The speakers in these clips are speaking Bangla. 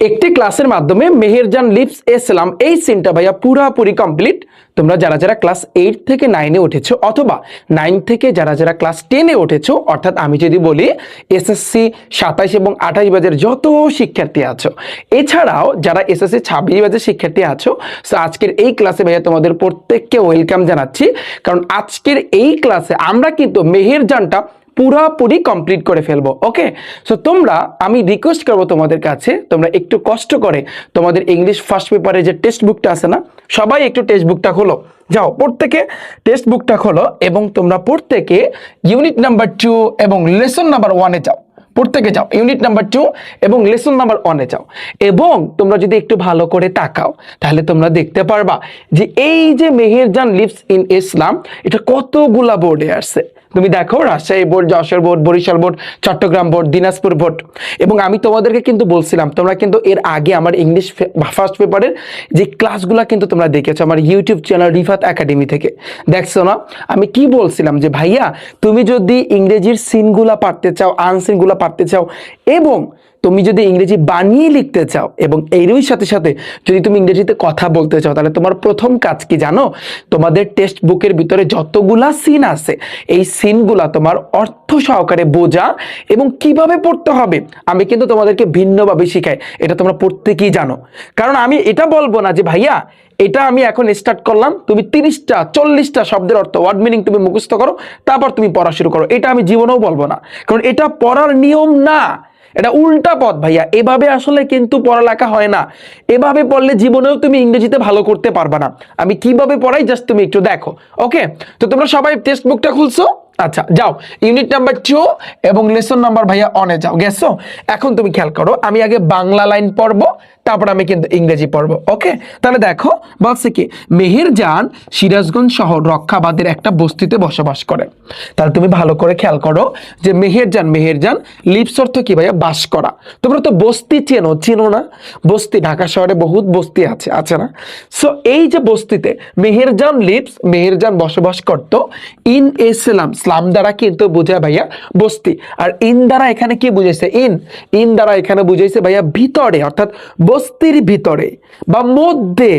একটি ক্লাসের মাধ্যমে মেহেরজান লিভস এ সালাম এই সিনটা ভাইয়া পুরাপুরি কমপ্লিট। তোমরা যারা যারা ক্লাস 8 থেকে 9-এ উঠেছো অথবা 9 থেকে যারা যারা ক্লাস 10-এ উঠেছো, অর্থাৎ আমি যদি বলি এসএসসি 27 এবং 28 ব্যাচের যত শিক্ষার্থী আছো, এছাড়াও যারা এসএসসি 26 ব্যাচের শিক্ষার্থী আছো, সো আজকের এই ক্লাসে ভাইয়া তোমাদের প্রত্যেককে ওয়েলকাম জানাচ্ছি। কারণ আজকের এই ক্লাসে আমরা কিন্তু মেহেরজানটা পুরাপুরি কমপ্লিট করে ফেলবো। ওকে, সো তোমরা, আমি রিকোয়েস্ট করবো তোমাদের কাছে, তোমরা একটু কষ্ট করে তোমাদের ইংলিশ ফার্স্ট পেপারে যে টেক্সট বুকটা আছে না, সবাই একটু টেক্সট বুকটা খোলো, যাও প্রত্যেকে টেক্সট বুকটা খোলো এবং তোমরা প্রত্যেকে ইউনিট নাম্বার 2 এবং লেসন নাম্বার 1-এ যাও। প্রত্যেকে যাও ইউনিট নাম্বার 2 এবং লেসন নাম্বার 1-এ যাও। এবং তোমরা যদি একটু ভালো করে তাকাও তাহলে তোমরা দেখতে পারবা যে এই যে মেহেরজান লিভস ইন ইসলাম, এটা কতগুলা বোর্ডে আসছে। তুমি দেখো, Rajshahi board, Jessore board, Barisal board, Chittagong board, Dinajpur board. এবং আমি তোমাদেরকে কিন্তু বলছিলাম, তোমরা কিন্তু এর আগে আমার ইংলিশ ফার্স্ট পেপারের যে ক্লাসগুলো কিন্তু তোমরা দেখেছো আমার ইউটিউব চ্যানেল রিফাত একাডেমি থেকে, দেখছো না? আমি কি বলছিলাম যে ভাইয়া, তুমি যদি ইংরেজির সিনগুলা পারতে চাও, আনসিনগুলা পারতে চাও এবং তুমি যদি ইংরেজি বানিয়ে লিখতে চাও এবং এরই সাথে সাথে যদি তুমি ইংরেজিতে কথা বলতে চাও, তাহলে তোমার প্রথম কাজ কি জানো? তোমাদের টেক্সট বুকের ভিতরে যতগুলা সিন আছে, এই সিনগুলা তোমার অর্থ সহকারে বোঝা এবং কিভাবে পড়তে হবে আমি কিন্তু তোমাদেরকে ভিন্নভাবে শিখাই। এটা তোমরা প্রত্যেকেই জানো। কারণ আমি এটা বলবো না যে ভাইয়া এটা আমি এখন স্টার্ট করলাম, তুমি 30টা 40টা শব্দের অর্থ, ওয়ার্ড মিনিং তুমি মুখস্থ করো, তারপর তুমি পড়া শুরু করো। এটা আমি জীবনেও বলবো না, কারণ এটা পড়ার নিয়ম না, এটা উল্টা পথ ভাইয়া। এভাবে আসলে কিন্তু পড়ালেখা হয় না। এভাবে পড়লে জীবনেও তুমি ইংরেজিতে ভালো করতে পারবে না। আমি কিভাবে পড়াই জাস্ট তুমি একটু দেখো। ওকে, তো তোমরা সবাই টেক্সট বুকটা খুলছো? আচ্ছা, যাও ইউনিট নাম্বার 2 এবং লেসন নাম্বার ভাইয়া 1-এ যাও। গেছো? এখন তুমি খেয়াল করো, আমি আগে বাংলা লাইন পড়বো, তারপর আমি কিন্তু ইংরেজি পড়বো। ওকে, তাহলে দেখো বলছে কি, মেহেরজান সিরাজগঞ্জ শহর রক্ষাবাদের একটা বস্তিতে বসবাস করে। তাহলে তুমি ভালো করে খেয়াল করো যে মেহেরজান, মেহেরজান লিভস অর্থ কি ভাইয়া? বাস করা। তোমরা তো বস্তি চেনো, চিনো না? বস্তি, ঢাকা শহরে বহুত বস্তি আছে, আছে না? সো এই যে বস্তিতে মেহেরজান লিভস, মেহেরজান বসবাস করত ইন এ সালাম, সালাম দ্বারা কিন্তু বোঝায় ভাইয়া বস্তি। আর ইন দ্বারা এখানে কি বুঝাইছে? ইন দ্বারা এখানে বুঝাইছে ভাইয়া ভিতরে, অর্থাৎ বস্তির ভিতরে বা মধ্যে।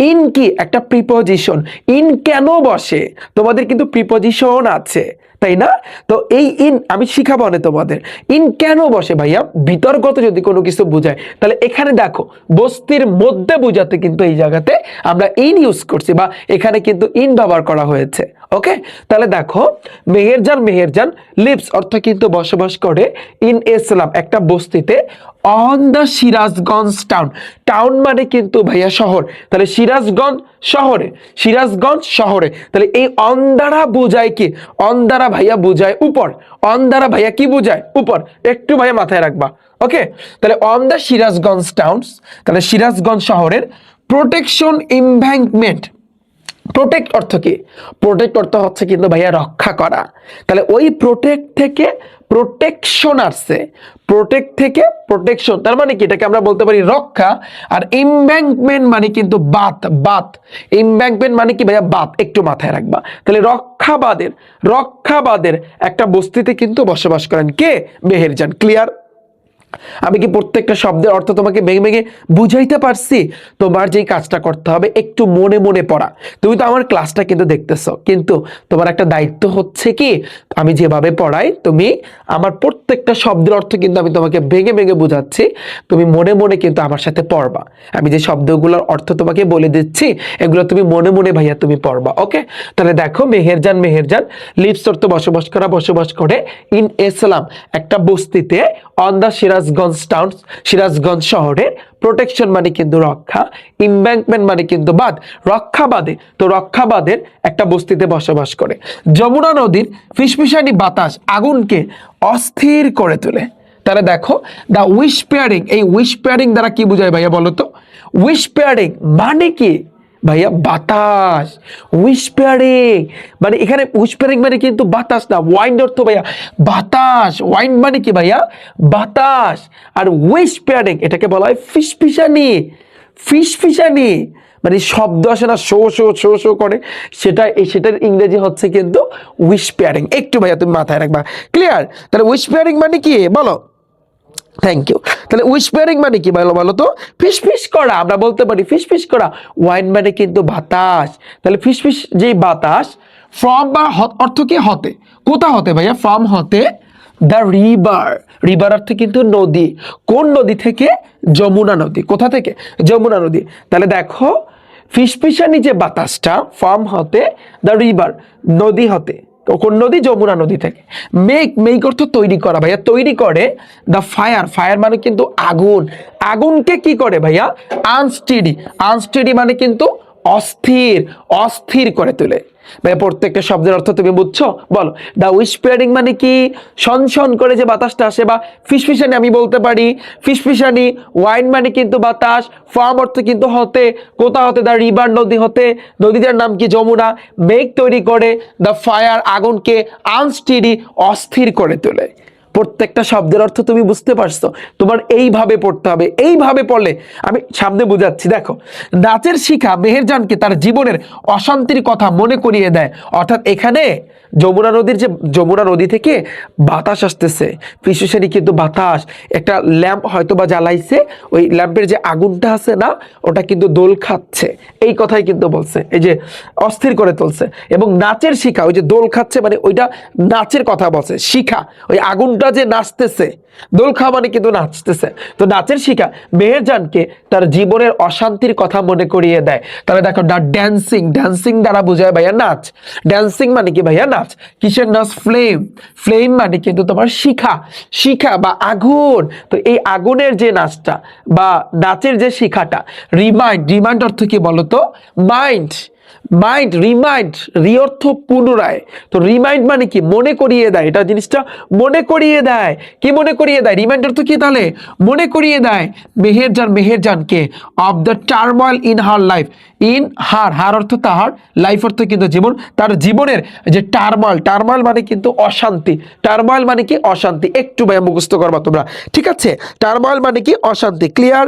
ইন কি? একটা প্রিপজিশন। ইন কেন বসে? তোমাদের কিন্তু প্রিপজিশন আছে, তাই না? তো এই ইন আমি শিখাবো না তোমাদের। ইন কেন বসে ভাইয়া? বিতর্কত যদি কোনো কিছু বোঝায়, তাহলে এখানে দেখো বস্তির মধ্যে বোঝাতে কিন্তু এই জায়গাতে আমরা ইন ইউজ করছি, বা এখানে কিন্তু ইন ব্যবহার করা হয়েছে। ওকে, তাহলে দেখো মেহেরজান, মেহেরজান লিভস অর্থ কিন্তু বসবাস করে ইন ইসলাম, একটা বস্তিতে, on the Sirajganj town. Town মানে কিন্তু ভাইয়া শহর, তাহলে সিরাজগঞ্জ শহরে, সিরাজগঞ্জ শহরে। তাহলে এই অন দ্বারা বোঝায় কি? অন দ্বারা ভাইয়া বোঝায় উপর। অন দ্বারা ভাইয়া কি বোঝায়? উপর। একটু ভাইয়া মাথায় রাখবা। ওকে, তাহলে অন দ্য সিরাজগঞ্জ টাউনস, তাহলে সিরাজগঞ্জ শহরের প্রোটেকশন এমব্যাঙ্কমেন্ট। প্রোটেক্ট অর্থ কি? প্রোটেক্ট অর্থ হচ্ছে কিন্তু ভাইয়া রক্ষা করা। তাহলে ওই প্রোটেক্ট থেকে প্রোটেকশন আসছে, প্রোটেক্ট থেকে প্রোটেকশন, তার মানে কি? এটাকে আমরা বলতে পারি রক্ষা। আর এমব্যাঙ্কমেন্ট মানে কিন্তু বাঁধ, বাঁধ। এমব্যাঙ্কমেন্ট মানে কি ভাইয়া? বাঁধ। একটু মাথায় রাখবা। তাহলে রক্ষাবাদের, রক্ষাবাদের একটা বস্তিতে কিন্তু বসবাস করেন কে? মেহেরজান। ক্লিয়ার? আমি কি প্রত্যেকটা শব্দের অর্থ তোমাকে ভেঙে ভেঙে বুঝাইতে পারছি? তোমার যেই কাজটা করতে হবে, একটু মনে মনে পড়া। তুমি তো আমার ক্লাসটা কিন্তু দেখতেছো, কিন্তু তোমার একটা দায়িত্ব হচ্ছে কি, আমি যেভাবে পড়াই তুমি আমার প্রত্যেকটা শব্দের অর্থ কিন্তু আমি তোমাকে ভেঙে ভেঙে বুঝাচ্ছি, তুমি মনে মনে কিন্তু আমার সাথে পড়বা। আমি যে শব্দগুলোর অর্থ তোমাকে বলে দিচ্ছি, এগুলো তুমি মনে মনে ভাইয়া তুমি পড়বা। ওকে, তাহলে দেখো মেহেরজান, মেহেরজান লিভস অর্থ বসবাস করা, বসবাস করে ইন ইসলাম, একটা বস্তিতে, on the Sirajganj town, Sirajganj শহরের, প্রোটেকশন মানে কিন্তু রক্ষা, এমব্যাঙ্কমেন্ট মানে কিন্তু বাঁধ, রক্ষাবাদে। তো রক্ষাবাদের একটা বস্তিতে বসবাস করে। যমুনা নদীর ফিসফিসানি বাতাস আগুনকে অস্থির করে তোলে। তাহলে দেখো দা উইসপারিং, এই উইসপারিং দ্বারা কি বোঝায় ভাইয়া বলো তো? উইসপারিং মানে কি ভাইয়া? বাতাস। উইসপারিং মানে, এখানে উইসপারিং মানে কিন্তু বাতাস না, ওয়াইন্ড অর্থ ভাইয়া বাতাস। ওয়াইন্ড মানে কি ভাইয়া? বাতাস। আর উইসপারিং এটাকে বলা হয় ফিসফিসানি। ফিসফিসানি মানে শব্দ আসে না, শো শো শো শো করে, সেটার ইংরেজি হচ্ছে কিন্তু উইসপারিং। একটু ভাইয়া তুমি মাথায় রাখবা। ক্লিয়ার? তাহলে উইসপারিং মানে কি বলো? Thank you. তাহলে হুইসপারিং মানে কি বলো বলো তো? ফিসফিস করা, আমরা বলতে পারি ফিসফিস করা। ওয়াইন মানে কিন্তু বাতাস। তাহলে ফিসফিস যেই বাতাস, ফ্রম বা অর্থ কি হতে, কোথা হতে ভাইয়া? ফ্রম হতে দ্য রিভার, রিভার অর্থ কিন্তু নদী। কোন নদী থেকে? যমুনা নদী। কোথা থেকে? যমুনা নদী। তাহলে দেখো ফিসফিসানি যে বাতাসটা, ফ্রম হতে দ্য রিভার, নদী হতে। কোন নদী? যমুনা নদী থেকে। মেক, মেক অর্থ তৈরি করা ভাইয়া, তৈরি করে দ্য ফায়ার, ফায়ার মানে কিন্তু আগুন। আগুনকে কি করে ভাইয়া? আনস্টেডি, আনস্টেডি মানে কিন্তু অস্থির, অস্থির করে তোলে। ভাইয়া প্রত্যেকটা শব্দের অর্থ তুমি বুঝছো? বলো। দা হুইসপারিং মানে কি? শনশন করে যে বাতাসটা আসে, বা ফিসফিসানি আমি বলতে পারি ফিসফিসানি। ওয়াইন মানে কিন্তু বাতাস, ফার্ম অর্থ কিন্তু হতে, কোথা হতে? দা রিভার, নদী হতে। নদীটার নাম কি? যমুনা। মেঘ তৈরি করে দ্য ফায়ার, আগুনকে আনস্টেডি, অস্থির করে তোলে। প্রত্যেকটা শব্দের অর্থ তুমি বুঝতে পারছো? তোমার এইভাবে পড়তে হবে, এইভাবে পড়লে আমি সামনে বুঝাচ্ছি। দেখো, নাচের শিখা মেহেরজানকে তার জীবনের অশান্তির কথা মনে করিয়ে দেয়। অর্থাৎ এখানে যমুনা নদীর যে, যমুনা নদী থেকে বাতাস আসতেছে, ফিসফিসানি কিন্তু বাতাস, একটা ল্যাম্প হয়তো বা জ্বালাইছে, ওই ল্যাম্পের যে আগুনটা আছে না, ওটা কিন্তু দোল খাচ্ছে, এই কথাই কিন্তু বলছে, এই যে অস্থির করে তুলছে। এবং নাচের শিখা, ওই যে দোল খাচ্ছে মানে ওইটা নাচের কথা বলছে। শিখা ওই আগুনটা যে নাচতেছে, দোল খাওয়া মানে কিন্তু নাচতেছে। তো নাচের শিখা মেহেরজানকে তার জীবনের অশান্তির কথা মনে করিয়ে দেয়। তাহলে দেখো, দা ড্যান্সিং, ড্যান্সিং দ্বারা বোঝায় ভাইয়া নাচ। ড্যান্সিং মানে কি ভাইয়া? নাচ। কিসের নাচ? ফ্লেম, ফ্লেম মানে কিন্তু তোমার শিখা, শিখা বা আগুন। তো এই আগুনের যে নাচটা বা নাচের যে শিখাটা, রিমাইন্ড, রিমাইন্ড অর্থ কি বলতো? মাইন্ড, মাইন্ড, রিমাইন্ড, রি অর্থ পুনরায়। তো রিমাইন্ড মানে কি? মনে করিয়ে দেয়, এটা জিনিসটা মনে করিয়ে দেয়। কি মনে করিয়ে দেয়? রিমাইন্ড অর্থ কি তাহলে? মনে করিয়ে দেয় মেহেরজান, মেহেরজানকে of the turmoil in her life. In her, her অর্থ তাহার, লাইফ অর্থ কিন্তু জীবন, তার জীবনের যে টার্ময়েল, টার্ময়েল মানে কিন্তু অশান্তি। টার্ময়েল মানে কি? অশান্তি। একটু ভাই মুখস্থ করবা তোমরা, ঠিক আছে? টার্ময়েল মানে কি? অশান্তি। ক্লিয়ার?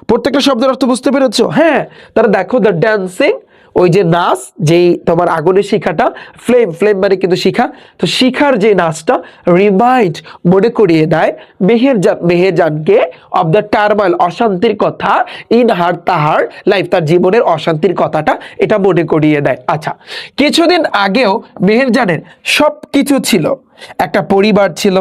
প্রত্যেকটা শব্দের অর্থ বুঝতে পেরেছো? হ্যাঁ। তাহলে দেখো, দ্য ড্যান্সিং, ওই যে নাচ, যেই তোমার আগুনের শিখাটা, ফ্লেম, ফ্লেম মানে কিন্তু শিখা। তো শিখার যে নাচটা রিমাইন্ড, মনে করিয়ে দেয় মেহেরজান, মেহেরজানকে অফ দ্য টার্ময়েল, অশান্তির কথা, ইন হার, তাহার লাইফ, তার জীবনের অশান্তির কথাটা এটা মনে করিয়ে দেয়। আচ্ছা, কিছুদিন আগেও মেহেরজানের সব কিছু ছিল, একটা পরিবার ছিল,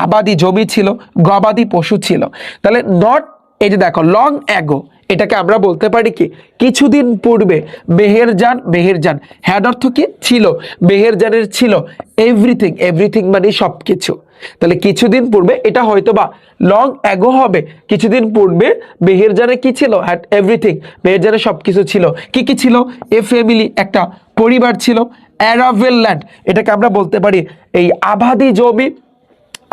আবাদি জমি ছিল, গবাদি পশু ছিল। তাহলে নট, এই যে দেখো লং অ্যাগো, এটাকে আমরা বলতে পারি কি? কিছুদিন পূর্বে। মেহেরজান, মেহেরজান হ্যাড অর্থ কি? ছিল। মেহেরজানের ছিল এভরিথিং, এভরিথিং মানে সবকিছু। তাহলে কিছুদিন পূর্বে, এটা হয়তো বা লং অ্যাগো হবে। কিছুদিন পূর্বে মেহেরজানের কি ছিল? হ্যাড এভরিথিং, মেহেরজানের সবকিছু ছিল। কি কি ছিল? এ ফ্যামিলি, একটা পরিবার ছিল। অ্যারাভেল ল্যান্ড, এটাকে আমরা বলতে পারি এই আবাদি জমি।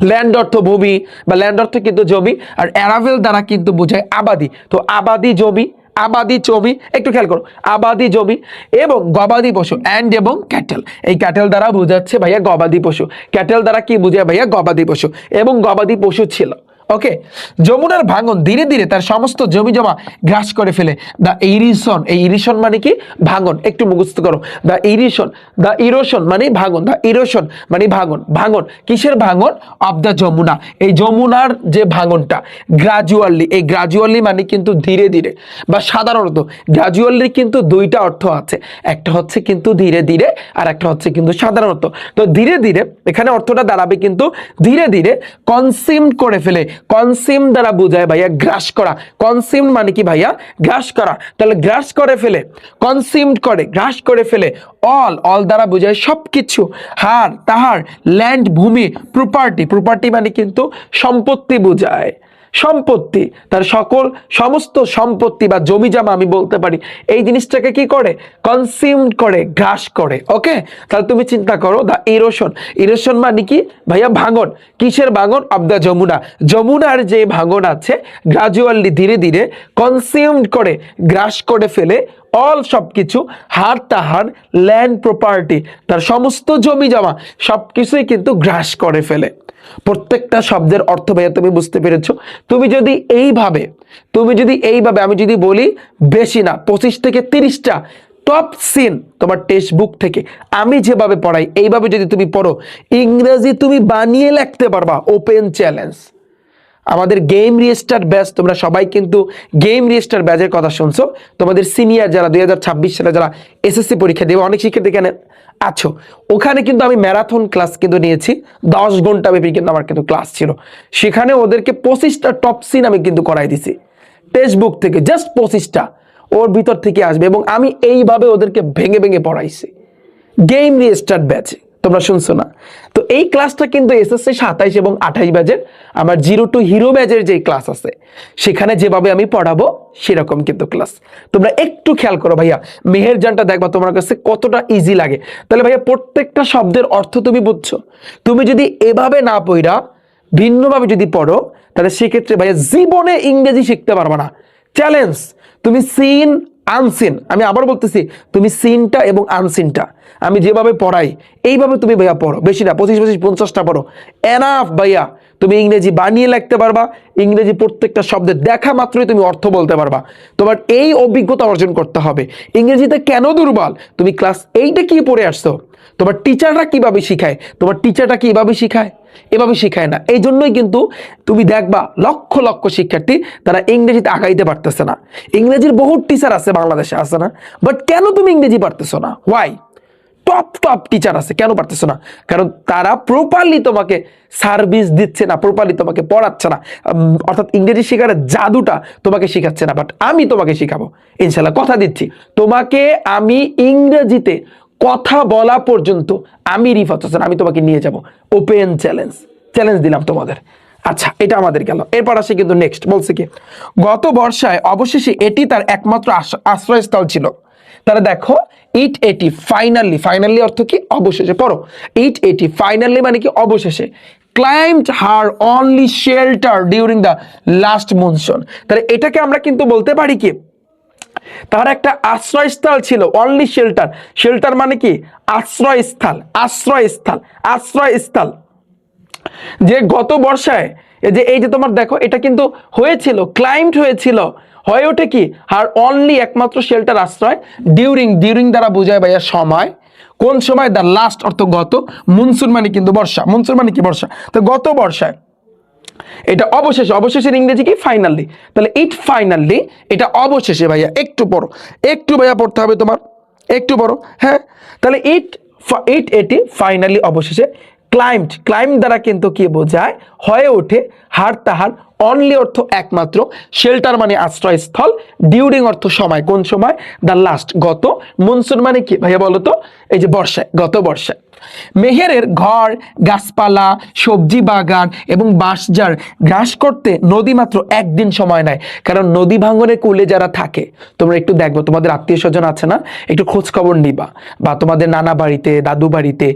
ল্যান্ড অর্থ ভূমি, বা ল্যান্ড অর্থ কিন্তু জমি, আর অ্যারাভেল দ্বারা কিন্তু বোঝায় আবাদি। তো আবাদি জমি, আবাদি জমি, একটু খেয়াল করো, আবাদি জমি এবং গবাদি পশু, অ্যান্ড এবং ক্যাটেল। এই ক্যাটেল দ্বারা বোঝাচ্ছে ভাইয়া গবাদি পশু। ক্যাটেল দ্বারা কি বোঝায় ভাইয়া? গবাদি পশু, এবং গবাদি পশু ছিল। ওকে। যমুনার ভাঙন ধীরে ধীরে তার সমস্ত জমি জমা গ্রাস করে ফেলে। দ্য ইরিশন, এই ইরিশন মানে কি? ভাঙন। একটু মুখস্থ করো, দ্য ইরিশন, দ্য ইরোশন মানে ভাঙন, দ্য ইরোশন মানে ভাঙন। ভাঙন কিসের ভাঙন? অফ দ্য যমুনা, এই যমুনার যে ভাঙনটা। গ্রাজুয়ালি, এই গ্রাজুয়ালি মানে কিন্তু ধীরে ধীরে বা সাধারণত। গ্রাজুয়ালি কিন্তু দুইটা অর্থ আছে, একটা হচ্ছে কিন্তু ধীরে ধীরে, আর একটা হচ্ছে কিন্তু সাধারণত। তো ধীরে ধীরে এখানে অর্থটা দাঁড়াবে কিন্তু ধীরে ধীরে কনসিউম করে ফেলে। কনসিউম দ্বারা বোঝায় ভাইয়া গ্রাস করা। কনসিউম মানে কি ভাইয়া? গ্রাস করা। তাহলে গ্রাস করে ফেলে, কনসিউম করে, গ্রাস করে ফেলে। অল, অল দ্বারা বোঝায় সবকিছু। হার, তাহার, ল্যান্ড ভূমি, প্রপার্টি, প্রপার্টি মানে কিন্তু সম্পত্তি বোঝায়। সম্পত্তি, তার সকল সমস্ত সম্পত্তি বা জমি জমা আমি বলতে পারি, এই জিনিসটাকে কি করে? কনসিউম করে, গ্রাস করে। ওকে। তাহলে তুমি চিন্তা করো, দ্য ইরোশন, ইরোশন মানে কি ভাইয়া? ভাঙন। কিসের ভাঙন? অফ দ্য যমুনা, যমুনার যে ভাঙন আছে, গ্রাজুয়ালি ধীরে ধীরে, কনসিউম করে, গ্রাস করে ফেলে। অল সবকিছু, হার, তাহার, ল্যান্ড, প্রপার্টি, তার সমস্ত জমি জমা সবকিছুই কিন্তু গ্রাস করে ফেলে। প্রত্যেকটা শব্দের অর্থ ভাইয়া তুমি বুঝতে পেরেছো? তুমি যদি এইভাবে আমি যদি বলি, বেশি না 25 থেকে 30টা টপ সিন তোমার টেক্সট বুক থেকে আমি যেভাবে পড়াই, এইভাবে যদি তুমি পড়ো, ইংরেজি তুমি বানিয়ে লিখতে পারবা। Open challenge. আমাদের গেম রিস্টার্ট ব্যাচ, তোমরা সবাই কিন্তু গেম রিস্টার্ট ব্যাচের কথা শুনছো। তোমাদের সিনিয়র যারা 2026 সালে যারা এসএসসি পরীক্ষা দেবে, অনেক শিক্ষার্থী এখানে আছো, ওখানে কিন্তু আমি ম্যারাথন ক্লাস কিন্তু নিয়েছি, 10 ঘন্টা ব্যাপী কিন্তু আমার কিন্তু ক্লাস ছিল। সেখানে ওদেরকে 25টা টপ সিন আমি কিন্তু করাই দিছি টেক্সট বুক থেকে, জাস্ট 25টা ওর ভিতর থেকে আসবে, এবং আমি এইভাবে ওদেরকে ভেঙে ভেঙে পড়াইছি গেম রিস্টার্ট ব্যাচে। তোমরা শুনছো না? তো এই ক্লাসটা কিন্তু এসএসসি 27 এবং 28 ব্যাচের আমার 0 টু হিরো ব্যাচের যে ক্লাস আছে, সেখানে যেভাবে আমি পড়াবো সেরকম কিন্তু ক্লাস। তোমরা একটু খেয়াল করো ভাইয়া, মেহেরজানটা দেখবা তোমার কাছে কতটা ইজি লাগে। তাহলে ভাইয়া প্রত্যেকটা শব্দের অর্থ তুমি বুঝছো। তুমি যদি এভাবে না পড়া ভিন্নভাবে যদি পড়ো, তাহলে সেক্ষেত্রে ভাইয়া জীবনে ইংরেজি শিখতে পারবা না। চ্যালেঞ্জ। তুমি সিন আনসিন, আমি আবার বলতেছি, তুমি সিনটা এবং আনসিনটা আমি যেভাবে পড়াই এইভাবে তুমি ভাইয়া পড়ো, বেশি না, 25-50টা পড়ো, এনাফ ভাইয়া। তুমি ইংরেজি বানিয়ে লিখতে পারবা, ইংরেজি প্রত্যেকটা শব্দের দেখা মাত্রই তুমি অর্থ বলতে পারবা। তোমার এই অভিজ্ঞতা অর্জন করতে হবে। ইংরেজিতে কেন দুর্বল? তুমি ক্লাস 8-এ কি পড়ে আসছো? তোমার টিচাররা কিভাবে শিখায়? তোমার টিচারটা কিভাবে শিখায়? এভাবে শিখায় না। এই জন্যই কিন্তু তুমি দেখবা লক্ষ লক্ষ শিক্ষার্থী তারা ইংরেজিতে আগাইতে পারতেছে না। ইংরেজির বহু টিচার আছে বাংলাদেশে, আছে না? বাট কেন তুমি ইংরেজি পারতেছো না? হোয়াই? টপ টপ টিচার আছে, কেন পারতেছো না? কারণ তারা প্রপারলি তোমাকে সার্ভিস দিচ্ছে না, প্রপারলি তোমাকে পড়াচ্ছে না, অর্থাৎ ইংরেজি শেখার জাদুটা তোমাকে শেখাচ্ছে না। বাট আমি তোমাকে শেখাবো ইনশাল্লাহ, কথা দিচ্ছি তোমাকে। আমি ইংরেজিতে কথা বলা পর্যন্ত আমি রিফাত হোসেন, আমি তোমাকে নিয়ে যাব। ওপেন চ্যালেঞ্জ, চ্যালেঞ্জ দিলাম তোমাদের। আচ্ছা, এটা আমাদের গেল। এরপর আসে কিন্তু নেক্সট, বলছে কি গত বর্ষায় অবশেষে এটি তার একমাত্র আশ্রয়স্থল ছিল। তাহলে দেখো, ইট এটি ফাইনালি, ফাইনালি অর্থ কি? অবশেষে। পড়ো, ইট এটি ফাইনালি মানে কি? অবশেষে। Climbed her only shelter during the last monsoon. তাহলে এটাকে আমরা কিন্তু বলতে পারি কি, তার একটা আশ্রয়স্থল ছিল, অনলি শেল্টার। শেল্টার মানে কি? আশ্রয়স্থল, আশ্রয়স্থল, আশ্রয়স্থল। যে গত বর্ষায় এই যে তোমার দেখো, এটা কিন্তু হয়েছিল, ক্লাইম্বড হয়েছিল, হয়ে ওঠে কি? হার অনলি একমাত্র শেল্টার, আশ্রয়। ডিউরিং, ডিউরিং দ্বারা বোঝায় ভাইয়া সময়। কোন সময়? দ্য লাস্ট অর্থ গত, মনসুন মানে কিন্তু বর্ষা, মনসুন মানে কি? বর্ষা। তো গত বর্ষায়, এটা অবশেষে, অবশেষের ইংরেজি কি? ফাইনালি। তাহলে ইট ফাইনালি, এটা অবশেষে ভাইয়া। একটু পড়ো, একটু ভাইয়া পড়তে হবে তোমার, একটু পড়ো। হ্যাঁ, তাহলে ইট এটি ফাইনালি অবশেষে। ক্লাইম্বড, ক্লাইম্ব দ্বারা কিন্তু কি বোঝায়? হয়ে ওঠে। হার তাহার, অনলি অর্থ একমাত্র, শেল্টার মানে আশ্রয়স্থল, ডিউরিং অর্থ সময়, কোন সময়? দ্য লাস্ট গত, মনসুন মানে কি ভাইয়া বলো তো? এই যে বর্ষায়, গত বর্ষায়। মেহেরের ঘর, গাছপালা, সবজি বাগান এবং বাঁশঝাড় গ্রাস করতে নদী মাত্র একদিন সময় নেয়। কারণ নদী ভাঙনের কূলে যারা থাকে, তোমরা একটু দেখবো, তোমাদের আত্মীয় স্বজন আছে না, একটু খোঁজ খবর নিবা, বা তোমাদের নানা বাড়িতে, দাদু বাড়িতে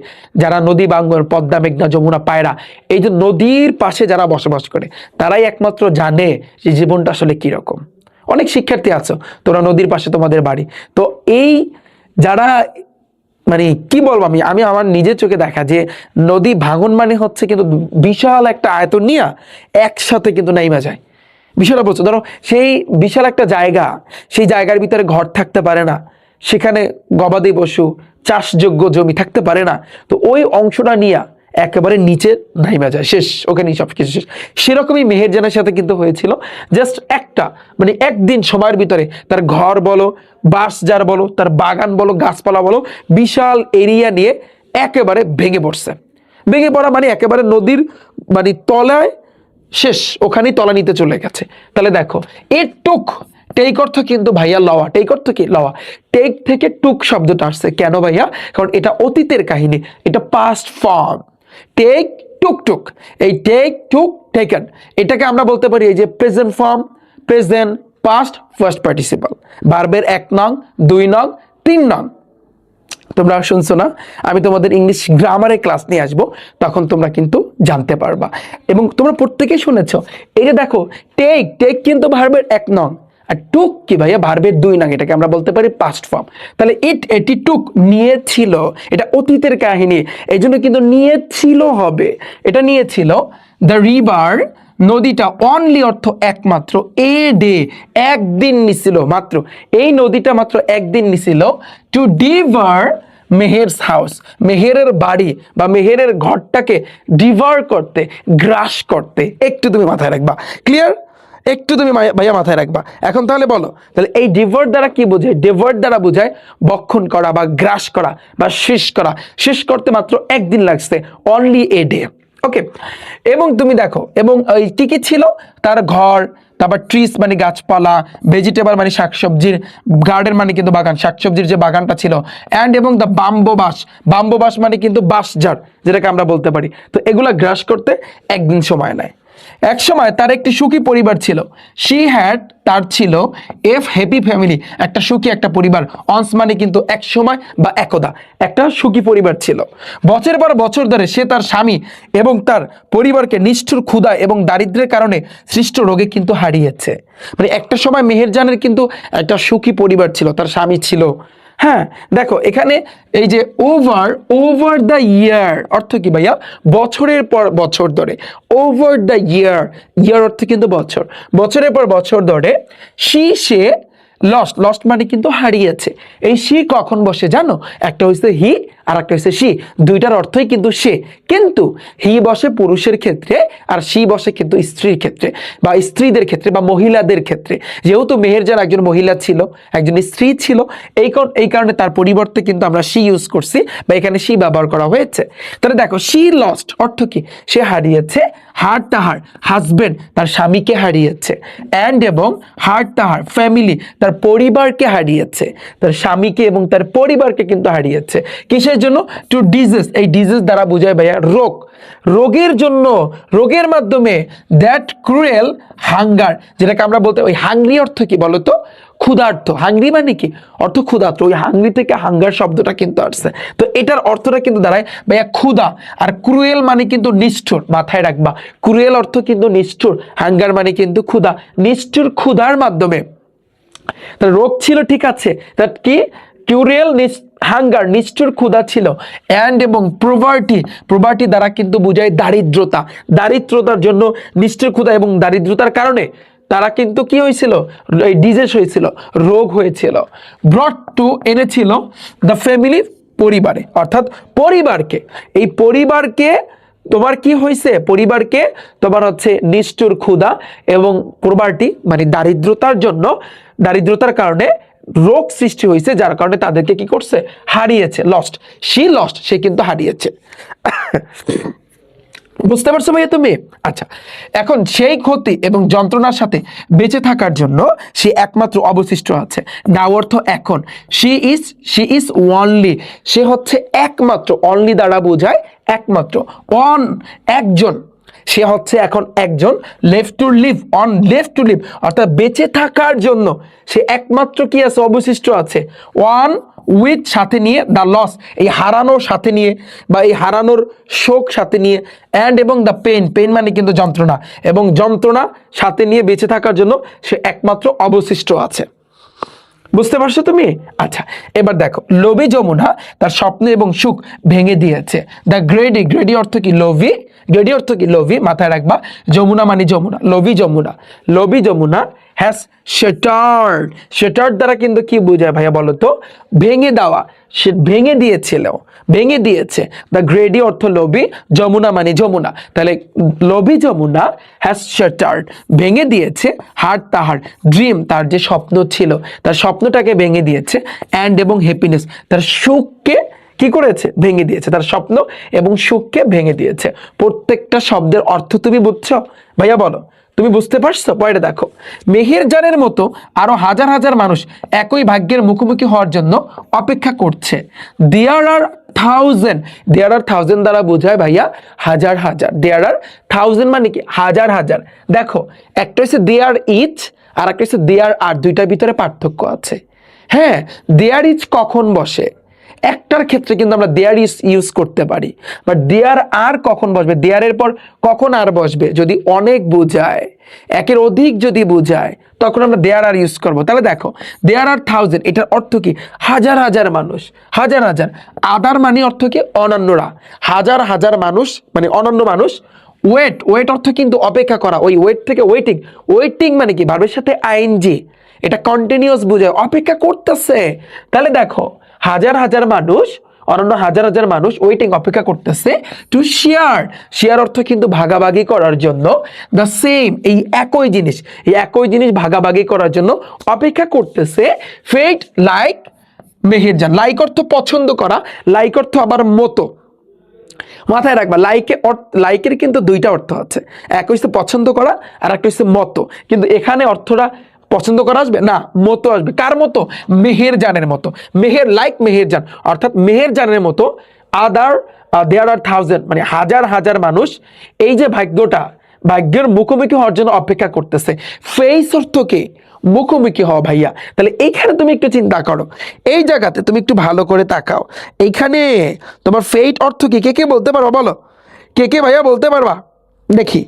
যারা নদী ভাঙন, পদ্মা, মেঘনা, যমুনা, পায়রা, এই যে নদীর পাশে যারা বসবাস করে, তারাই একমাত্র জানে যে জীবনটা আসলে কিরকম। অনেক শিক্ষার্থী আছো, তোমরা নদীর পাশে তোমাদের বাড়ি। তো এই যারা, মানে কি বলবো, আমি আমার নিজের চোখে দেখা যে নদী ভাঙন মানে হচ্ছে কিন্তু বিশাল একটা আয়তন নিয়ে একসাথে কিন্তু নাইমা যায়। বিষয়টা বলছো, ধরো সেই বিশাল একটা জায়গা, সেই জায়গার ভিতরে ঘর থাকতে পারে না, সেখানে গবাদি পশু, চাষযোগ্য জমি থাকতে পারে না। তো ওই অংশটা নিয়ে একেবারে নিচে নাইমা যায়, শেষ, ওখানে সব কিছু শেষ। সেরকমই মেহেরজানের সাথে কিন্তু হয়েছিল। জাস্ট একটা, মানে একদিন সময়ের ভিতরে তার ঘর বলো, বাঁশঝাড় বলো, তার বাগান বলো, গাছপালা বলো, বিশাল এরিয়া নিয়ে একেবারে ভেঙে পড়ছে। ভেঙে পড়া মানে একেবারে নদীর মানে তলায় শেষ, ওখানেই তলানিতে চলে গেছে। তাহলে দেখো, এর টুক, টেক অর্থ কিন্তু ভাইয়া লওয়া। টেক অর্থ কি? লওয়া। টেক থেকে টুক শব্দটা আসছে কেন ভাইয়া? কারণ এটা অতীতের কাহিনী, এটা পাস্ট ফর্ম। টেক, টুক টুক, এই টেক, টুক, টেকেন, এটাকে আমরা বলতে পারি এই যে present form, present, past, first participle. ভার্বের 1 নং, 2 নং, 3 নং। তোমরা শুনছো না? আমি তোমাদের ইংলিশ গ্রামারের ক্লাস নিয়ে আসবো, তখন তোমরা কিন্তু জানতে পারবা। এবং তোমরা প্রত্যেকেই শুনেছো, এই যে দেখো, টেক, টেক কিন্তু ভার্বের 1 নং, আর টুক কি ভাইয়া? ভার্বের 2 নং। এটাকে আমরা বলতে পারি পাস্ট ফর্ম। তাহলে এটি টুক, নিয়েছিল, এটা অতীতের কাহিনী, এই জন্য কিন্তু নিয়েছিল হবে। এটা নিয়েছিল দ্য রিভার, নদীটা, অনলি অর্থ একমাত্র, এ ডে, একদিন নিছিল মাত্র, এই নদীটা মাত্র একদিন নিছিল, টু ডিভার মেহেরস হাউস, মেহেরের বাড়ি বা মেহেরের ঘরটাকে ডিভার করতে, গ্রাস করতে। একটু তুমি মাথায় রাখবা, ক্লিয়ার? একটু তুমি ভাইয়া মাথায় রাখবা। এখন তাহলে বলো, তাহলে এই ডিভার্ট দ্বারা কি বোঝায়? ডিভার্ট দ্বারা বোঝায় বক্ষণ করা বা গ্রাস করা বা শেষ করা। শেষ করতে মাত্র একদিন লাগছে, অনলি এ ডে। ওকে, এবং তুমি দেখো, এবং কি কি ছিল তার ঘর, তারপর ট্রিস মানে গাছপালা, ভেজিটেবল মানে শাকসবজির, গার্ডেন মানে কিন্তু বাগান, শাকসবজির যে বাগানটা ছিল, অ্যান্ড এবং দ্য বাম্বোবাস, বাম্বোবাস মানে কিন্তু বাঁশঝাড় যেটাকে আমরা বলতে পারি। তো এগুলা গ্রাস করতে একদিন সময় নেয়। এক সময় তার একটি সুখী পরিবার ছিল, শি হ্যাড, তার ছিল, এফ হ্যাপি ফ্যামিলি, একটা সুখী একটা পরিবার, অনস মানে কিন্তু এক সময় বা একদা একটা সুখী পরিবার ছিল। বছরের পর বছর ধরে সে তার স্বামী এবং তার পরিবারকে নিষ্ঠুর ক্ষুধা এবং দারিদ্র্যের কারণে সৃষ্ট রোগে কিন্তু হারিয়েছে। মানে একটা সময় মেহেরজানের কিন্তু একটা সুখী পরিবার ছিল, তার স্বামী ছিল। হ্যাঁ, দেখো এখানে এই যে ওভার, ওভার দ্য ইয়ার অর্থ কি ভাইয়া? বছরের পর বছর ধরে। ওভার দ্য ইয়ার, ইয়ার অর্থ কিন্তু বছর, বছরের পর বছর ধরে সে লস্ট, লস্ট মানে কিন্তু হারিয়েছে। এই সি কখন বসে জানো? একটা হচ্ছে হি আর একটা হচ্ছে সি, দুইটার অর্থই কিন্তু সে। কিন্তু হি বসে পুরুষের ক্ষেত্রে আর সি বসে কিন্তু স্ত্রীর ক্ষেত্রে বা স্ত্রীদের ক্ষেত্রে বা মহিলাদের ক্ষেত্রে। যেহেতু মেহেরজান একজন মহিলা ছিল, একজন স্ত্রী ছিল, এই কারণে তার পরিবর্তে কিন্তু আমরা সি ইউজ করছি বা এখানে সি ব্যবহার করা হয়েছে। তাহলে দেখো, সি লস্ট অর্থ কি? সে হারিয়েছে হার তাহার হাজবেন্ড, তার স্বামীকে হারিয়েছে, অ্যান্ড এবং হার তাহার ফ্যামিলি, তার পরিবারকে হারিয়েছে, তার স্বামীকে এবং তার পরিবারকে কিন্তু হারিয়েছে। কিসের জন্য? টু ডিজিজ, এই ডিজিজ দ্বারা বোঝায় ভাইয়া রোগ, রোগের জন্য, রোগের মাধ্যমে, দ্যাট ক্রুয়েল হাঙ্গার, যেটাকে আমরা বলতে, ওই হাংরি অর্থ কি বলতো? ক্ষুধার্ত। হাংরি মানে কি? অর্থ ক্ষুধার্ত। ওই হাংরি থেকে হাঙ্গার শব্দটা কিন্তু আসছে। তো এটার অর্থটা কিন্তু দাঁড়ায় ভাইয়া ক্ষুধা, আর ক্রুয়েল মানে কিন্তু নিষ্ঠুর, মাথায় রাখবা। ক্রুয়েল অর্থ কিন্তু নিষ্ঠুর, হাঙ্গার মানে কিন্তু ক্ষুধা, নিষ্ঠুর ক্ষুধার মাধ্যমে। তার রোগ ছিল, ঠিক আছে, তার কি? কিউরিয়াল হাঙ্গার, নিষ্ঠুর ক্ষুধা ছিল, অ্যান্ড এবং প্রভার্টি, প্রভার্টি দ্বারা কিন্তু বোঝায় দারিদ্রতা, দারিদ্রতার জন্য নিষ্ঠুর ক্ষুধা এবং দারিদ্রতার কারণে তারা কিন্তু কি হয়েছিল? এই ডিজিজ হয়েছিল, রোগ হয়েছিল। ব্রট টু, এনেছিল, দ্য ফ্যামিলি, পরিবারে, অর্থাৎ পরিবারকে, এই পরিবারকে তোমার কি হয়েছে? পরিবারকে তোমার হচ্ছে নিষ্ঠুর ক্ষুধা এবং প্রভার্টি মানে দারিদ্রতার জন্য, দারিদ্রতার কারণে রোগ সৃষ্টি হয়েছে, যার কারণে তাদেরকে কি করছে? হারিয়েছে, লস্ট। সি লস্ট, সে কিন্তু হারিয়েছে। বুঝতে পারছো ভাইয়া তুমি? আচ্ছা, এখন সেই ক্ষতি এবং যন্ত্রণার সাথে বেঁচে থাকার জন্য সে একমাত্র অবশিষ্ট আছে। নাও অর্থ এখন। শি ইজ ওনলি, সে হচ্ছে একমাত্র, অনলি দ্বারা বোঝায় একমাত্র, অন একজন, সে হচ্ছে এখন একজন, left to live, on left to live অর্থাৎ বেঁচে থাকার জন্য সে একমাত্র কি আছে? অবশিষ্ট আছে। ওয়ান উইথ সাথে নিয়ে, দ্য লস এই হারানোর সাথে নিয়ে বা এই হারানোর শোক সাথে নিয়ে, অ্যান্ড এবং দ্য পেন, পেন মানে কিন্তু যন্ত্রণা, এবং যন্ত্রণা সাথে নিয়ে বেঁচে থাকার জন্য সে একমাত্র অবশিষ্ট আছে। বুঝতে পারছো তুমি? আচ্ছা, এবার দেখো, লোভী যমুনা তার স্বপ্ন এবং সুখ ভেঙে দিয়েছে। দ্য গ্রেডি, গ্রেডি অর্থ কি? লোভী, গ্রেডি অর্থ কি? লোভী, মাথায় রাখবা। যমুনা মানে যমুনা, লোভী যমুনা, লোভী যমুনা হ্যাজ শেটার্ড, শেটার্ড দ্বারা কিন্তু কি বোঝায় ভাইয়া বলো তো? ভেঙে দেওয়া, সে ভেঙে দিয়েছিল, ভেঙে দিয়েছে। দ্য গ্রেডি অর্থ লোভী, যমুনা মানে যমুনা, তাহলে লোভী যমুনা হ্যাজ শেটার্ড, ভেঙে দিয়েছে, হার তাহার ড্রিম, তার যে স্বপ্ন ছিল, তার স্বপ্নটাকে ভেঙে দিয়েছে, অ্যান্ড এবং হ্যাপিনেস, তার সুখকে কি করেছে? ভেঙে দিয়েছে, তার স্বপ্ন এবং সুখকে ভেঙে দিয়েছে। প্রত্যেকটা শব্দের অর্থ তুমি বুঝছো ভাইয়া? বলো, তুমি বুঝতে পারছো? পরে দেখো, মেহেরজানের মতো আরো হাজার হাজার মানুষ একই ভাগ্যের মুখোমুখি হওয়ার জন্য অপেক্ষা করছে। দেয়ার আর থাউজেন্ড, দেয়ার আর থাউজেন্ড দ্বারা বোঝায় ভাইয়া হাজার হাজার, দেয়ার আর থাউজেন্ড মানে কি? হাজার হাজার। দেখো, একটা হচ্ছে দেয়ার ইচ আর একটা হচ্ছে দেয়ার আর, দুইটার ভিতরে পার্থক্য আছে। হ্যাঁ, দেয়ার ইচ কখন বসে? একটার ক্ষেত্রে কিন্তু আমরা দেয়ার ইজ ইউজ করতে পারি, বাট দেয়ার আর কখন বসবে? দেয়ারের পর কখন আর বসবে? যদি অনেক বোঝায়, একের অধিক যদি বোঝায়, তখন আমরা দেয়ার আর ইউজ করবো। তাহলে দেখো, দেয়ার আর থাউজেন্ড, এটার অর্থ কি? হাজার হাজার মানুষ, হাজার হাজার। আদার মানে অর্থ কি? অনন্যরা, হাজার হাজার মানুষ মানে অনন্য মানুষ। ওয়েট, ওয়েট অর্থ কিন্তু অপেক্ষা করা, ওই ওয়েট থেকে ওয়েটিং, ওয়েটিং মানে কি? ভার্বের সাথে আইএনজি, এটা কন্টিনিউয়াস বোঝায়, অপেক্ষা করতেছে। তাহলে দেখো, হাজার হাজার মানুষ অন্যান্য হাজার হাজার মানুষ ওয়েটিং অপেক্ষা করতেছে টু শেয়ার। শেয়ার অর্থ কিন্তু ভাগাভাগি করার জন্য, দ্য সেম এই একই জিনিস ভাগাভাগি করার জন্য অপেক্ষা করতেছে। ফেট লাইক মেহেরজান, লাইক অর্থ পছন্দ করা, লাইক অর্থ আবার মতো। মাথায় রাখবা লাইকের কিন্তু দুইটা অর্থ আছে, এক হচ্ছে পছন্দ করা আর একটা হচ্ছে মতো। কিন্তু এখানে অর্থটা পছন্দ করা আসবে না, মতো আসবে। কার মতো? মেহেরজানের মতো। মেহেরজান অর্থাৎ মেহেরজানের মতো আদার দেয়ার আর থাউজেন্ড, মানে হাজার হাজার মানুষ এই যে ভাগ্যের মুখোমুখি হওয়ার জন্য অপেক্ষা করতেছে। ফেস অর্থ কি? মুখোমুখি হওয়া ভাইয়া। তাহলে এইখানে তুমি একটু চিন্তা করো, এই জায়গাতে তুমি একটু ভালো করে তাকাও। এইখানে তোমার ফেট অর্থ কি? কে বলতে পারবা বলো? কে ভাইয়া বলতে পারবা? দেখি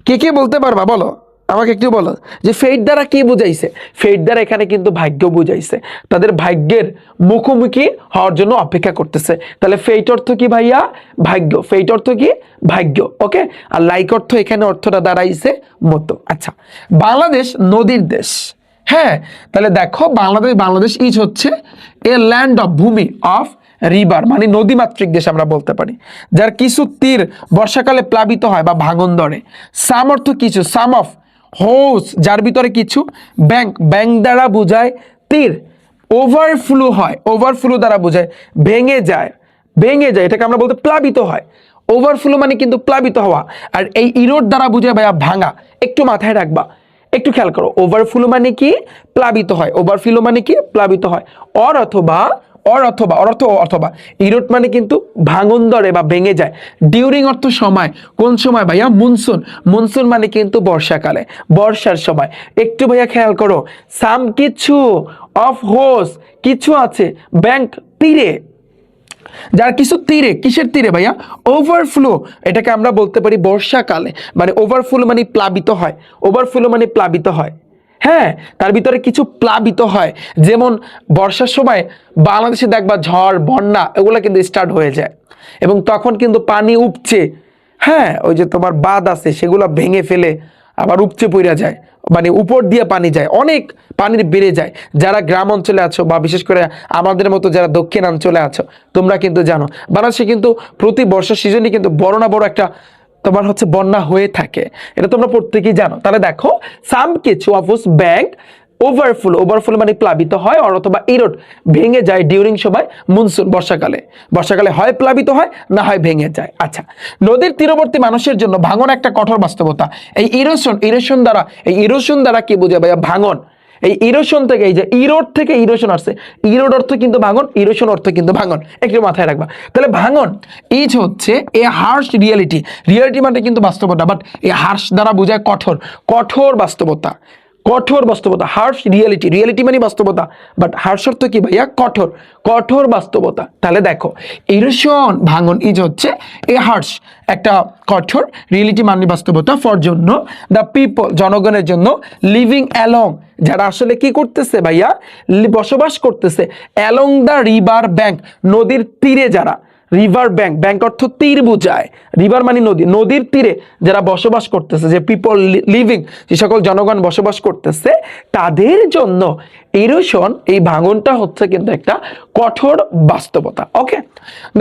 কে বলতে পারবা বলো, আমাকে একটু বলো যে ফেট দ্বারা কি বুঝাইছে। ফেট দ্বারা এখানে কিন্তু ভাগ্য বুঝাইছে, তাদের ভাগ্যের মুখোমুখি হওয়ার জন্য অপেক্ষা করতেছে। তাহলে ফেট অর্থ কি ভাইয়া? ভাগ্য। ফেট অর্থ কি? ভাগ্য। ওকে, আর লাইক অর্থ এখানে অর্থটা দাঁড়াইছে মতো। আচ্ছা, বাংলাদেশ নদীর দেশ। হ্যাঁ, তাহলে দেখো বাংলাদেশ ইজ হচ্ছে এ ল্যান্ড অফ, ভূমি অফ রিভার, মানে নদীমাতৃক দেশ আমরা বলতে পারি, যার কিছু তীর বর্ষাকালে প্লাবিত হয় বা ভাঙন ধরে। সাম অর্থ কিছু, সাম অফ হোস, যার ভিতরে কিছু। ব্যাংক দ্বারা বোঝায় তীর। ওভারফ্লো হয়, ওভারফ্লো দ্বারা বোঝায় ভেঙে যায়, এটাকে আমরা বলতে প্লাবিত হয়। ওভারফ্লো মানে কিন্তু প্লাবিত হওয়া। আর এই ইরোড দ্বারা বোঝায় ভাইয়া ভাঙা। একটু মাথায় রাখবা, একটু খেয়াল করো। ওভারফ্লো মানে কি? প্লাবিত হয়। ওভারফ্লো মানে কি? প্লাবিত হয়। অথবা ইরোড মানে কিন্তু ভাঙন ধরে বা ভেঙে যায়। ডিউরিং অর্থ সময়। কোন সময় ভাইয়া? মনসুন মানে কিন্তু বর্ষাকালে, বর্ষার সময়। একটু ভাইয়া খেয়াল করো, সাম কিছু, অফ হোস কিছু আছে, ব্যাংক তীরে, যার কিছু তীরে। কিসের তীরে ভাইয়া? ওভারফ্লো। এটাকে আমরা বলতে পারি বর্ষাকালে, মানে ওভারফ্লো মানে প্লাবিত হয়, ওভারফ্লো মানে প্লাবিত হয়। হ্যাঁ, তার ভিতরে কিছু প্লাবিত হয়। যেমন বর্ষার সময় বাংলাদেশে দেখবা ঝড়, বন্যা এগুলো কিন্তু স্টার্ট হয়ে যায়, এবং তখন কিন্তু পানি উপচে, হ্যাঁ ওই যে তোমার বাঁধ আছে সেগুলো ভেঙে ফেলে আবার উপচে পড়া যায়, মানে উপর দিয়ে পানি যায়, অনেক পানির বেড়ে যায়। যারা গ্রাম অঞ্চলে আছো বা বিশেষ করে আমাদের মতো যারা দক্ষিণ অঞ্চলে আছো, তোমরা কিন্তু জানো বাংলাদেশে কিন্তু প্রতি বর্ষা সিজনে কিন্তু বড় না বড় একটা তোমার হচ্ছে বন্যা হয়ে থাকে, এটা তোমরা প্রত্যেকেই জানো। তাহলে দেখো, সাম কিছু অফ ব্যাংক ওভারফ্লো মানে প্লাবিত হয়, অথবা ইরোড ভেঙে যায় ডিউরিং সময় মনসুন, বর্ষাকালে হয় প্লাবিত হয়, না হয় ভেঙে যায়। আচ্ছা, নদীর তীরবর্তী মানুষের জন্য ভাঙন একটা কঠোর বাস্তবতা। এই ইরোশন দ্বারা কি বোঝায় ভাইয়া? ভাঙন। এই ইরোশন থেকে, এই যে ইরোড থেকে ইরোশন আসছে, ইরোড অর্থ কিন্তু ভাঙন, ইরোশন অর্থ কিন্তু ভাঙন, একটু মাথায় রাখবা। তাহলে ভাঙন ইজ হচ্ছে এ হার্শ রিয়েলিটি মানে কিন্তু বাস্তবতা, বাট এই হার্শ দ্বারা বোঝায় কঠোর বাস্তবতা। হার্শ রিয়েলিটি মানে বাস্তবতা, বাট হার্শ অর্থ কি ভাইয়া? কঠোর বাস্তবতা। তাহলে দেখো, ইরোশন ভাঙন ইজ হচ্ছে এ হার্শ একটা কঠোর, রিয়েলিটি মানে বাস্তবতা, ফর জন্য দ্য পিপল জনগণের জন্য, লিভিং অ্যালং যারা আসলে কি করতেছে ভাইয়া? বসবাস করতেছে অ্যালং দ্য রিভার ব্যাংক, নদীর তীরে যারা। রিভার ব্যাংক অর্থ তীর বোঝায়, রিভার মানে নদী, নদীর তীরে যারা বসবাস করতেছে, যে পিপল লিভিং, যে সকল জনগণ বসবাস করতেছে, তাদের জন্য ইরোশন, এই ভাঙনটা হচ্ছে কিন্তু একটা কঠোর বাস্তবতা। ওকে,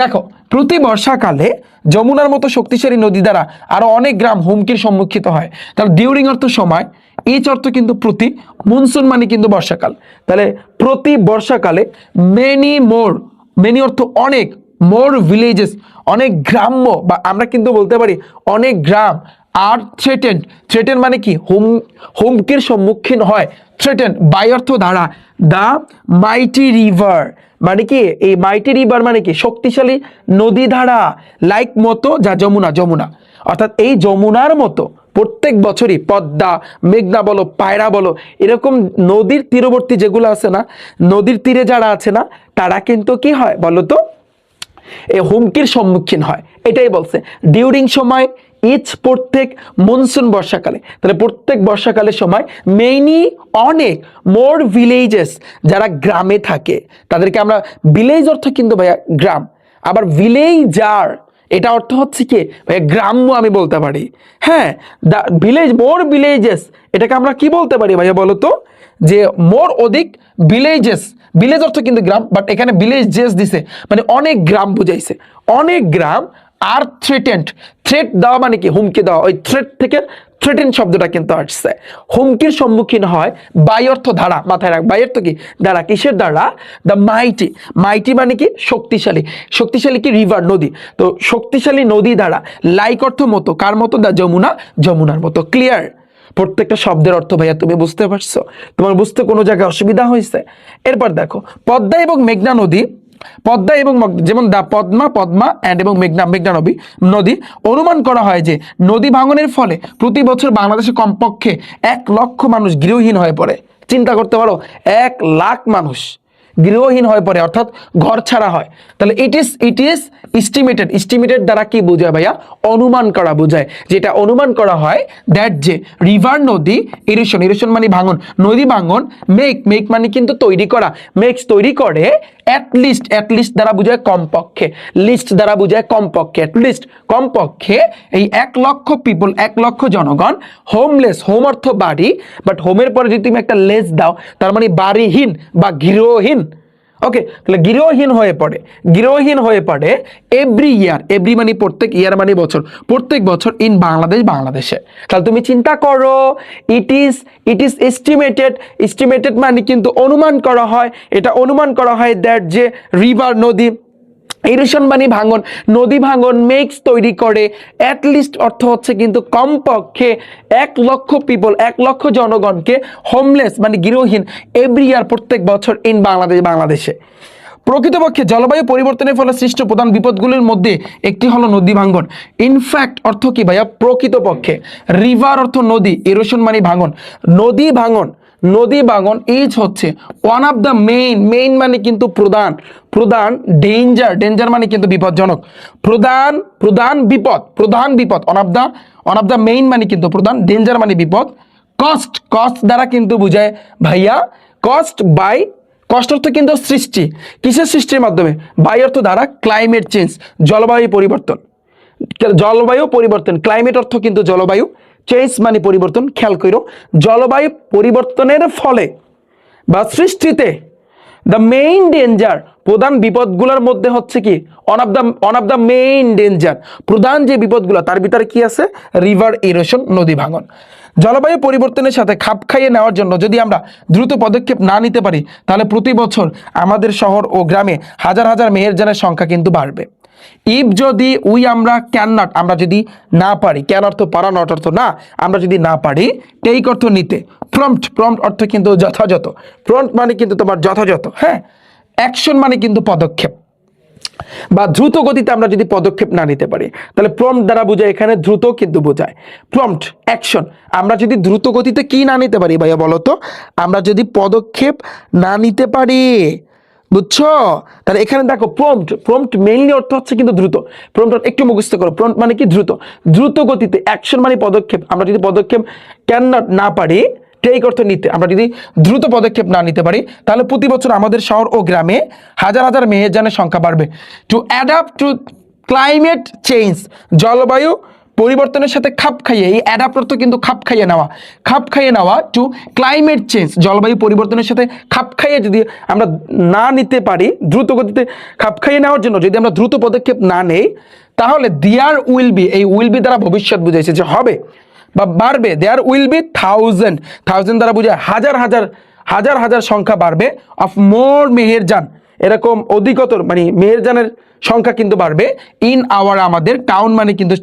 দেখো, প্রতি বর্ষাকালে যমুনার মতো শক্তিশালী নদী দ্বারা আরো অনেক গ্রাম হুমকির সম্মুখীন হয়। তাহলে ডিউরিং অর্থ সময়, ইচ অর্থ কিন্তু প্রতি, মনসুন মানে কিন্তু বর্ষাকাল। তাহলে প্রতি বর্ষাকালে মেনি অর্থ অনেক, মোর ভিলেজেস অনেক গ্রাম্য, বা আমরা কিন্তু বলতে পারি অনেক গ্রাম, আর থ্রেটেন মানে কি? হুমকির সম্মুখীন হয়। থ্রেটেন বাই অর্থ দ্বারা, দ্য মাইটি রিভার মানে কি? এই মাইটি রিভার মানে কি? শক্তিশালী নদী ধারা, লাইক মতো, যা যমুনা, অর্থাৎ এই যমুনার মতো প্রত্যেক বছরই পদ্মা, মেঘনা বলো, পায়রা বলো, এরকম নদীর তীরবর্তী যেগুলো আছে না, নদীর তীরে যারা আছে না, তারা কিন্তু কি হয় বলতো? এই হুমকির সম্মুখীন হয়, এটাই বলছে। ডিউরিং সময়, ইচ প্রত্যেক, মনসুন বর্ষাকালে। তাহলে প্রত্যেক বর্ষাকালের সময়, মেনি অনেক, মোর ভিলেজেস যারা গ্রামে থাকে তাদেরকে আমরা, ভিলেজ অর্থ কিন্তু ভাইয়া গ্রাম, আবার ভিলেজার এটা অর্থ হচ্ছে কি ভাইয়া? গ্রাম্য আমি বলতে পারি। হ্যাঁ, মোর ভিলেজেস এটাকে আমরা কি বলতে পারি ভাইয়া বলো তো? যে মোর অধিক ভিলেজেস, ভিলেজ অর্থ কিন্তু গ্রাম, বাট এখানে ভিলেজেস দিছে মানে অনেক গ্রাম বুঝাইছে, অনেক গ্রাম আর থ্রেটেন্ড, থ্রেট দেওয়া মানে কি হুমকি দেওয়া, ওই থ্রেট থেকে থ্রেটেন শব্দটা কিন্তু আসছে, হুমকির সম্মুখীন হয়, বাই অর্থ ধারা, মাথায় রাখ বাই অর্থ কি ধারা, কিসের দ্বারা, দ্য মাইটি, মাইটি মানে কি শক্তিশালী, শক্তিশালী কি রিভার নদী, তো শক্তিশালী নদী দ্বারা, লাইক অর্থ মতো, কার মতো, দ্য যমুনা, যমুনার মতো। ক্লিয়ার? প্রত্যেকটা শব্দের অর্থ ভাইয়া তুমি বুঝতে পারছো? তোমার বুঝতে কোনো জায়গায় অসুবিধা হয়েছে? এরপর দেখো পদ্মা এবং মেঘনা নদী, পদ্মা এবং যেমন দা পদ্মা, পদ্মা অ্যান্ড এবং মেঘনা, মেঘনা নদী অনুমান করা হয় যে নদী ভাঙনের ফলে প্রতি বছর বাংলাদেশে কমপক্ষে 1 লক্ষ মানুষ গৃহহীন হয়ে পড়ে। চিন্তা করতে পারো, 1 লাখ মানুষ গৃহহীন হয়ে পড়ে, অর্থাৎ ঘর ছাড়া হয়। তাহলে ইট ইজ এস্টিমেটেড, এস্টিমেটেড দ্বারা কি বোঝায় ভাইয়া, অনুমান করা বোঝায়, যেটা অনুমান করা হয় দ্যাট যে রিভার নদী, ইরোশন, ইরোশন মানে ভাঙন, নদী ভাঙন, মেক মানে কিন্তু তৈরি করা, মেক্স তৈরি করে, অ্যাটলিস্ট, অ্যাটলিস্ট দ্বারা বোঝায় কমপক্ষে, লিস্ট দ্বারা বোঝায় কমপক্ষে, অ্যাটলিস্ট কমপক্ষে এই 1 লক্ষ পিপল, 1 লক্ষ জনগণ হোমলেস, হোম অর্থ বাড়ি, বাট হোমের পরে যদি তুমি একটা লেস দাও তার মানে বাড়িহীন বা গৃহহীন, ওকে, তাহলে গৃহহীন হয়ে পড়ে, গৃহহীন হয়ে পড়ে এভরি ইয়ার, এভরি মানে প্রত্যেক, ইয়ার মানে বছর, প্রত্যেক বছর ইন বাংলাদেশ, বাংলাদেশে। তাহলে তুমি চিন্তা করো, ইট ইজ এস্টিমেটেড, এস্টিমেটেড মানে কিন্তু অনুমান করা হয়, এটা অনুমান করা হয় দ্যাট যে রিভার নদী, ইরোশন মানে ভাঙন, নদী ভাঙন, মেক্স তৈরি করে, অ্যাটলিস্ট অর্থ হচ্ছে কিন্তু কমপক্ষে 1 লক্ষ পিপল, 1 লক্ষ জনগণকে হোমলেস মানে গৃহহীন এভরি ইয়ার প্রত্যেক বছর ইন বাংলাদেশ, বাংলাদেশে। প্রকৃতপক্ষে জলবায়ু পরিবর্তনের ফলে সৃষ্ট প্রধান বিপদগুলির মধ্যে একটি হলো নদী ভাঙন। ইনফ্যাক্ট অর্থ কি ভাইয়া, প্রকৃতপক্ষে, রিভার অর্থ নদী, ইরোশন মানে ভাঙন, নদী ভাঙন, নদী ভাঙন ইজ হচ্ছে ওয়ান অফ দ্য মেইন মানে কিন্তু প্রধান, প্রধান ডেঞ্জার, ডেঞ্জার মানে কিন্তু বিপজ্জনক, প্রধান বিপদ, ওয়ান অফ দ্য মেইন মানে কিন্তু প্রধান, ডেঞ্জার মানে বিপদ, কস্ট দ্বারা কিন্তু বোঝায় ভাইয়া, কষ্ট অর্থ কিন্তু সৃষ্টি, কিসের সৃষ্টির মাধ্যমে, বাই অর্থ দ্বারা, ক্লাইমেট চেঞ্জ জলবায়ু পরিবর্তন, জলবায়ু পরিবর্তন, ক্লাইমেট অর্থ কিন্তু জলবায়ু, চেঞ্জ মানে পরিবর্তন, খেয়াল করো, জলবায়ু পরিবর্তনের ফলে বা সৃষ্টিতে, দ্য মেইন ডেঞ্জার প্রধান বিপদগুলোর মধ্যে হচ্ছে কি, one of the main danger, প্রধান যে বিপদগুলো তার ভিতরে কি আছে, রিভার ইরোশন, নদী ভাঙন। জলবায়ু পরিবর্তনের সাথে খাপ খাইয়ে নেওয়ার জন্য যদি আমরা দ্রুত পদক্ষেপ না নিতে পারি তাহলে প্রতি বছর আমাদের শহর ও গ্রামে হাজার হাজার মেহেরজানের সংখ্যা কিন্তু বাড়বে। ইফ যদি আমরা ক্যান নট, আমরা যদি না পারি, ক্যান অর্থ পারা, নট অর্থ না, আমরা যদি না পারি, টেক অর্থ নিতে, প্রম্পট অর্থ কিন্তু যথাযথ, প্রম্পট মানে কিন্তু তোমার যথাযথ, হ্যাঁ, অ্যাকশন মানে কিন্তু পদক্ষেপ বা দ্রুত গতিতে আমরা যদি পদক্ষেপ না নিতে পারি তাহলে প্রম্পট দ্বারা বোঝায়, এখানে দ্রুত কিন্তু বোঝায়, প্রম্পট অ্যাকশন, আমরা যদি দ্রুত গতিতে কি না নিতে পারি ভাইয়া বলো তো, আমরা যদি পদক্ষেপ না নিতে পারি, বুঝছো? তাহলে এখানে দেখো প্রম্পট মেইনলি অর্থ হচ্ছে কিন্তু দ্রুত, প্রম্পট একটু মুখস্থ করো, প্রম্পট মানে কি দ্রুত, দ্রুত গতিতে, অ্যাকশন মানে পদক্ষেপ, আমরা যদি পদক্ষেপ ক্যান নট না পারি, টেক অর্থ নিতে, আমরা যদি দ্রুত পদক্ষেপ না নিতে পারি তাহলে প্রতি বছর আমাদের শহর ও গ্রামে হাজার হাজার মেহেরজানের সংখ্যা বাড়বে। To adapt two climate change, জলবায়ু পরিবর্তনের সাথে খাপ খাইয়ে, এই অ্যাডাপ্ট অর্থ কিন্তু খাপ খাইয়ে নেওয়া, টু ক্লাইমেট চেঞ্জ, জলবায়ু পরিবর্তনের সাথে খাপ খাইয়ে যদি আমরা না নিতে পারি, দ্রুত গতিতে খাপ খাইয়ে নেওয়ার জন্য যদি আমরা দ্রুত পদক্ষেপ না নেই তাহলে দেয়ার উইল বি, এই উইল বি দ্বারা ভবিষ্যৎ বুঝাইছে যে হবে বা বাড়বে, দেয়ার উইল বি থাউজেন্ড দ্বারা বোঝায় হাজার হাজার সংখ্যা বাড়বে, অফ মোর মেহেরজান, এরকম অধিকতর মানে মেহেরজানের সংখ্যা কিন্তু বাড়বে, ইন আওয়ার আমাদের, টাউন মানে কিন্তু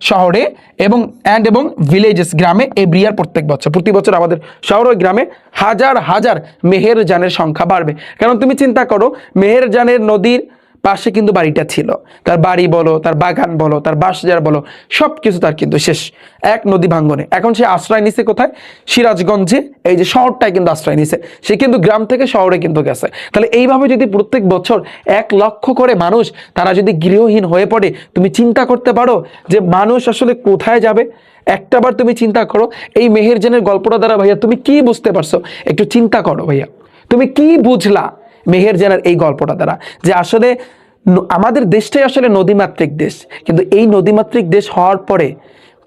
শহরে, এবং ভিলেজেস গ্রামে, এভরি ইয়ার প্রত্যেক বছর, প্রতি বছর আমাদের শহর ও গ্রামে হাজার হাজার মেহেরজানের সংখ্যা বাড়বে। কারণ তুমি চিন্তা করো, মেহেরজানের নদীর পাশে কিন্তু বাড়িটা ছিল, তার বাড়ি বলো, তার বাগান বলো, তার বাঁশঝাড় বলো, সব কিছু তার কিন্তু শেষ এক নদী ভাঙ্গনে। এখন সে আশ্রয় নিছে কোথায়, সিরাজগঞ্জে, এই যে শহরটায় কিন্তু আশ্রয় নিছে, সে কিন্তু গ্রাম থেকে শহরে কিন্তু গেছে। তাহলে এইভাবে যদি প্রত্যেক বছর 1 লক্ষ করে মানুষ তারা যদি গৃহহীন হয়ে পড়ে, তুমি চিন্তা করতে পারো যে মানুষ আসলে কোথায় যাবে। একটাবার তুমি চিন্তা করো, এই মেহেরজানের গল্পটা দ্বারা ভাইয়া তুমি কি বুঝতে পারছো, একটু চিন্তা করো ভাইয়া, তুমি কি বুঝলা মেহেরজানের এই গল্পটা দ্বারা, যে আসলে আমাদের দেশটাই আসলে নদীমাতৃক দেশ, কিন্তু এই নদীমাতৃক দেশ হওয়ার পরে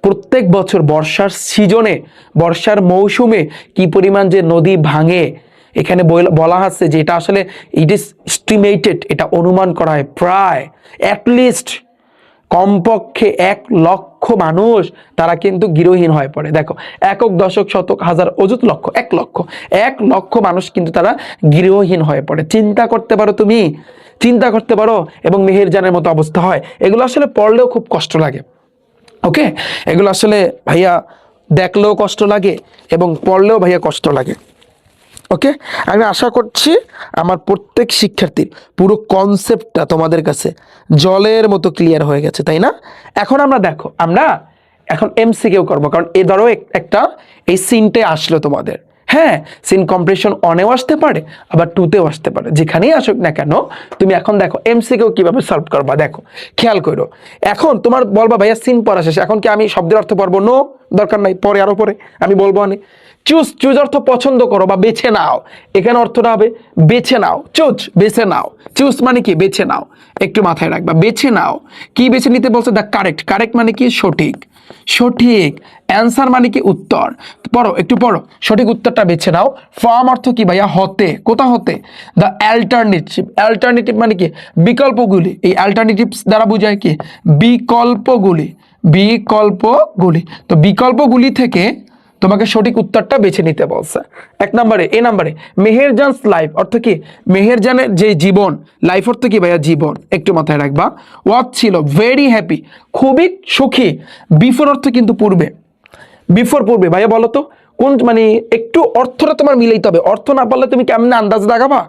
প্রত্যেক বছর বর্ষার সিজনে, বর্ষার মৌসুমে কি পরিমাণ যে নদী ভাঙে, এখানে বলা আছে যে এটা আসলে ইট ইজ এস্টিমেটেড, এটা অনুমান করা হয় প্রায় অ্যাটলিস্ট কমপক্ষে 1,00,000 মানুষ তারা কিন্তু গৃহহীন হয়ে পড়ে। দেখো, একক, দশক, শতক, হাজার, অযুত, লক্ষ, 1,00,000 মানুষ কিন্তু তারা গৃহহীন হয়ে পড়ে। চিন্তা করতে পারো, তুমি চিন্তা করতে পারো। এবং মেহেরজানের মতো অবস্থা হয়। এগুলো আসলে পড়লেও খুব কষ্ট লাগে। ওকে, এগুলো আসলে ভাইয়া দেখলেও কষ্ট লাগে এবং পড়লেও ভাইয়া কষ্ট লাগে। ওকে, আমি আশা করছি আমার প্রত্যেক শিক্ষার্থীর পুরো কনসেপ্টটা তোমাদের কাছে জলের মতো ক্লিয়ার হয়ে গেছে, তাই না? এখন আমরা দেখো, আমরা এখন এমসিকিউ করবো, কারণ এ ধরো একটা এই সিনটে আসলো তোমাদের। হ্যাঁ, সিন কম্প্রেশন অনেও আসতে পারে, আবার টুতেও আসতে পারে, যেখানেই আসুক না কেন তুমি এখন দেখো এমসিকিউ কিভাবে সলভ করবা। দেখো, খেয়াল করো, এখন তোমার বলবা ভাইয়া সিন পড়া শেষ, এখন কি আমি শব্দের অর্থ পড়বো? নো, দরকার নাই, পরে আরো পরে আমি বলবো। আমি চুজ, চুজ অর্থ পছন্দ করো বা বেছে নাও, এখানে অর্থটা হবে বেছে নাও। চুজ, বেছে নাও। চুজ মানে কি? বেছে নাও। একটু মাথায় রাখবা, বেছে নাও। কি বেছে নিতে বলছে? The correct. কারেক্ট মানে কি? সঠিক। সঠিক। অ্যান্সার মানে কি? উত্তর। পড়ো, একটু পড়ো, সঠিক উত্তরটা বেছে নাও। ফর্ম অর্থ কি ভাইয়া? হতে। কোথা হতে? দ্য অ্যাল্টারনেটিভ। অ্যাল্টারনেটিভ মানে কি? বিকল্পগুলি। এই অ্যাল্টারনেটিভস দ্বারা বোঝায় কি? বিকল্পগুলি। বিকল্পগুলি। তো বিকল্পগুলি থেকে তোমাকে সঠিক উত্তরটা বেছে নিতে বলছে। এক নম্বরে, এ নম্বরে, মেহেরজানস লাইফ অর্থ কি? মেহেরজানের যে জীবন, লাইফ অর্থ কি ভাইয়া? জীবন। একটু মাথায় রাখবা। ওয়াজ ছিল ভেরি হ্যাপি, খুবই সুখী। বিফোর অর্থ কিন্তু পূর্বে। বিফোর, পূর্বে। ভাইয়া বলো তো কোন, মানে একটু অর্থটা তোমার মিলাইতে হবে। অর্থ না পারলে তুমি কেমনে আন্দাজ লাগাবা?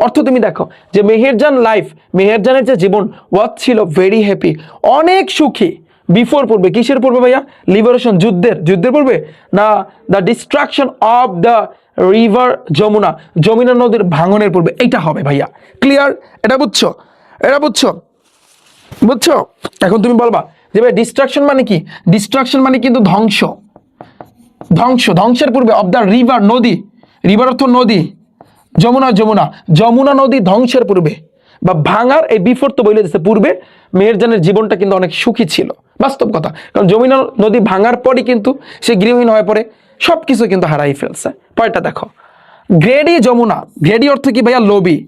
অর্থ তুমি দেখো যে মেহেরজান লাইফ, মেহেরজানের যে জীবন, ওয়াজ ছিল ভেরি হ্যাপি, অনেক সুখী। বিফোর, পূর্বে। কিসের পূর্বে ভাইয়া? লিবারেশন, যুদ্ধের। যুদ্ধের পূর্বে না, the destruction of the river Jamuna, Jamuna নদীর ভাঙনের পূর্বে। এইটা হবে ভাইয়া। ক্লিয়ার? এটা বুঝছো? এটা বুঝছো? বুঝছো? এখন তুমি বলবা যে ভাই ডিস্ট্রাকশন মানে কি? ডিস্ট্রাকশন মানে কিন্তু ধ্বংস। ধ্বংস, ধ্বংসের পূর্বে অফ দ্য রিভার, নদী। রিভার অর্থ নদী। যমুনা, যমুনা, যমুনা নদী ধ্বংসের পূর্বে বা ভাঙার, এই বিফোর তো বলে দিচ্ছে পূর্বে মেহেরজানের জীবনটা কিন্তু অনেক সুখী ছিল। বাস্তব কথা, কারণ যমুনা নদী ভাঙার পরই কিন্তু সে গৃহহীন হয়ে পড়ে, সবকিছু কিন্তু হারাই ফেলছে। পরেরটা দেখো, গ্রেডি যমুনা। গ্রেডি অর্থ কি ভাইয়া? লোভী।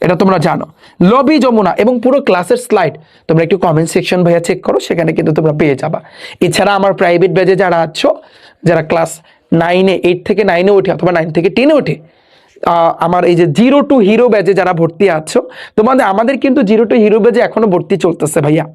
এটা তোমরা জানো। লোভী যমুনা। এবং পুরো ক্লাসের স্লাইড তোমরা একটু কমেন্ট সেকশন ভাইয়া চেক করো, সেখানে কিন্তু তোমরা পেয়ে যাবা। এছাড়া আমার প্রাইভেট ব্যাচে যারা আছো, যারা ক্লাস 9-এ, 8 থেকে 9-এ ওঠে অথবা 9 থেকে 10-এ ওঠে, আমার এই যে 0 টু হিরো ব্যাচে যারা ভর্তি আছো, আমাদের কিন্তু 0 টু হিরো ব্যাচে এখনো ভর্তি চলতেছে ভাইয়া।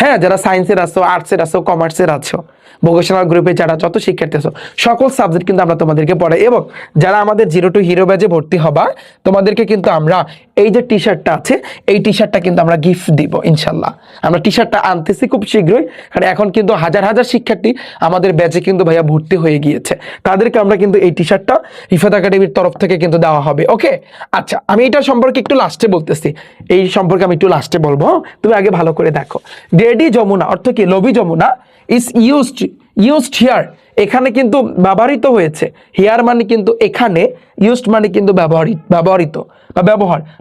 হ্যাঁ, যারা সায়েন্সের আছো, আর্টসের আছো, কমার্সের আছো, ভোকেশনাল গ্রুপে যারা যত শিক্ষার্থী আছো, সকল সাবজেক্ট কিন্তু আমরা তোমাদেরকে পড়াই। এবং যারা আমাদের 0 টু হিরো ব্যাচে ভর্তি হবা, তোমাদেরকে কিন্তু আমরা এই যে টি শার্টটা আছে, এই টি শার্টটা কিন্তু আমরা গিফট দিব ইনশাল্লাহ। আমরা টি শার্টটা আনতেছি খুব শীঘ্রই, কারণ এখন কিন্তু হাজার হাজার শিক্ষার্থী আমাদের ব্যাচে কিন্তু ভাইয়া ভর্তি হয়ে গিয়েছে। তাদেরকে আমরা কিন্তু এই টি শার্টটা হিফাত একাডেমির তরফ থেকে কিন্তু দেওয়া হবে। ওকে, আচ্ছা, আমি এটা সম্পর্কে একটু লাস্টে বলতেছি। এই সম্পর্কে আমি একটু লাস্টে বলবো, তুমি আগে ভালো করে দেখো। গ্রেডি যমুনা অর্থ কি? লোভী যমুনা ইজ ইউজড হিয়ার। এখানে কিন্তু ব্যবহৃত হয়েছে। হিয়ার মানে কিন্তু এখানে, ইউজড মানে কিন্তু ব্যবহৃত বা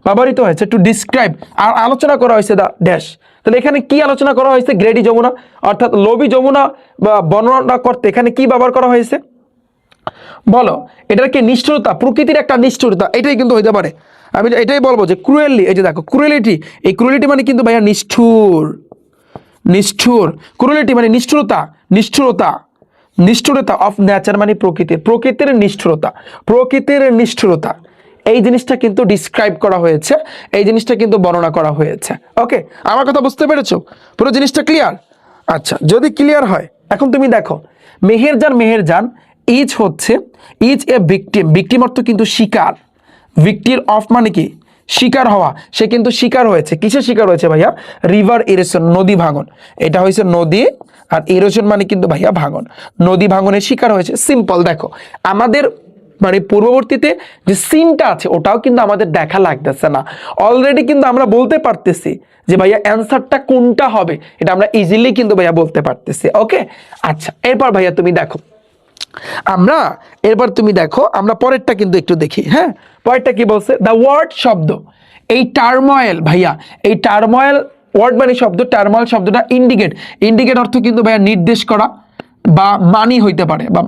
ব্যবহৃত হয়েছে টু ডিসক্রাইব, আর আলোচনা করা হয়েছে দ্য ড্যাশ। তাহলে এখানে কি আলোচনা করা হয়েছে? গ্রেডি যমুনা, অর্থাৎ লোভী যমুনা বা বর্ণনা করতে এখানে কি ব্যবহার করা হয়েছে বলো? এটার কি? নিষ্ঠুরতা, প্রকৃতির একটা নিষ্ঠুরতা, এটাই কিন্তু হইতে পারে। আমি এটাই বলবো যে ক্রুয়েলি। এই যে দেখো, ক্রুয়েলিটি, এই ক্রুয়েলিটি মানে কিন্তু ভাইয়া নিষ্ঠুর। নিষ্ঠুর, ক্রুয়েলিটি মানে নিষ্ঠুরতা। নিষ্ঠুরতা, নিষ্ঠুরতা অফ নেচার মানে প্রকৃতির, প্রকৃতির নিষ্ঠুরতা, প্রকৃতির নিষ্ঠুরতা। এই জিনিসটা কিন্তু ডিসক্রাইব করা হয়েছে, এই জিনিসটা কিন্তু বর্ণনা করা হয়েছে। ওকে, আমার কথা বুঝতে পেরেছো? পুরো জিনিসটা ক্লিয়ার? আচ্ছা, যদি ক্লিয়ার হয়, এখন তুমি দেখো, মেহেরজান ইজ হচ্ছে, ইজ এ ভিকটিম। ভিকটিম অর্থ কিন্তু শিকার। ভিক্টির অফ মানে কি? শিকার হওয়া। সে কিন্তু শিকার হয়েছে। কিসের শিকার হয়েছে ভাইয়া? রিভার ইরোশন, নদী ভাঙন। এটা হয়েছে নদী, আর ইরোশন মানে কিন্তু ভাইয়া ভাঙন। নদী ভাঙনের শিকার হয়েছে। সিম্পল। দেখো, আমাদের মানে পূর্ববর্তীতে যে সিনটা আছে ওটাও কিন্তু আমাদের দেখা লাগতেছে না, অলরেডি কিন্তু আমরা বলতে পারতেছি যে ভাইয়া অ্যান্সারটা কোনটা হবে, এটা আমরা ইজিলি কিন্তু ভাইয়া বলতে পারতেছি। ওকে, আচ্ছা, এরপর ভাইয়া তুমি দেখো, তুমি দেখো, আমরা পরেরটা কিন্তু একটু দেখি। হ্যাঁ, পরেরটা কি বলছে? দ্য ওয়ার্ড শব্দ, এই টার্ময়েল ভাইয়া, এই টার্ময়েল ওয়ার্ড মানে শব্দ, টার্ময়েল শব্দটা ইন্ডিকেট। ইন্ডিকেট অর্থ কিন্তু ভাইয়া নির্দেশ করা, বা মানি হইতে পারে বা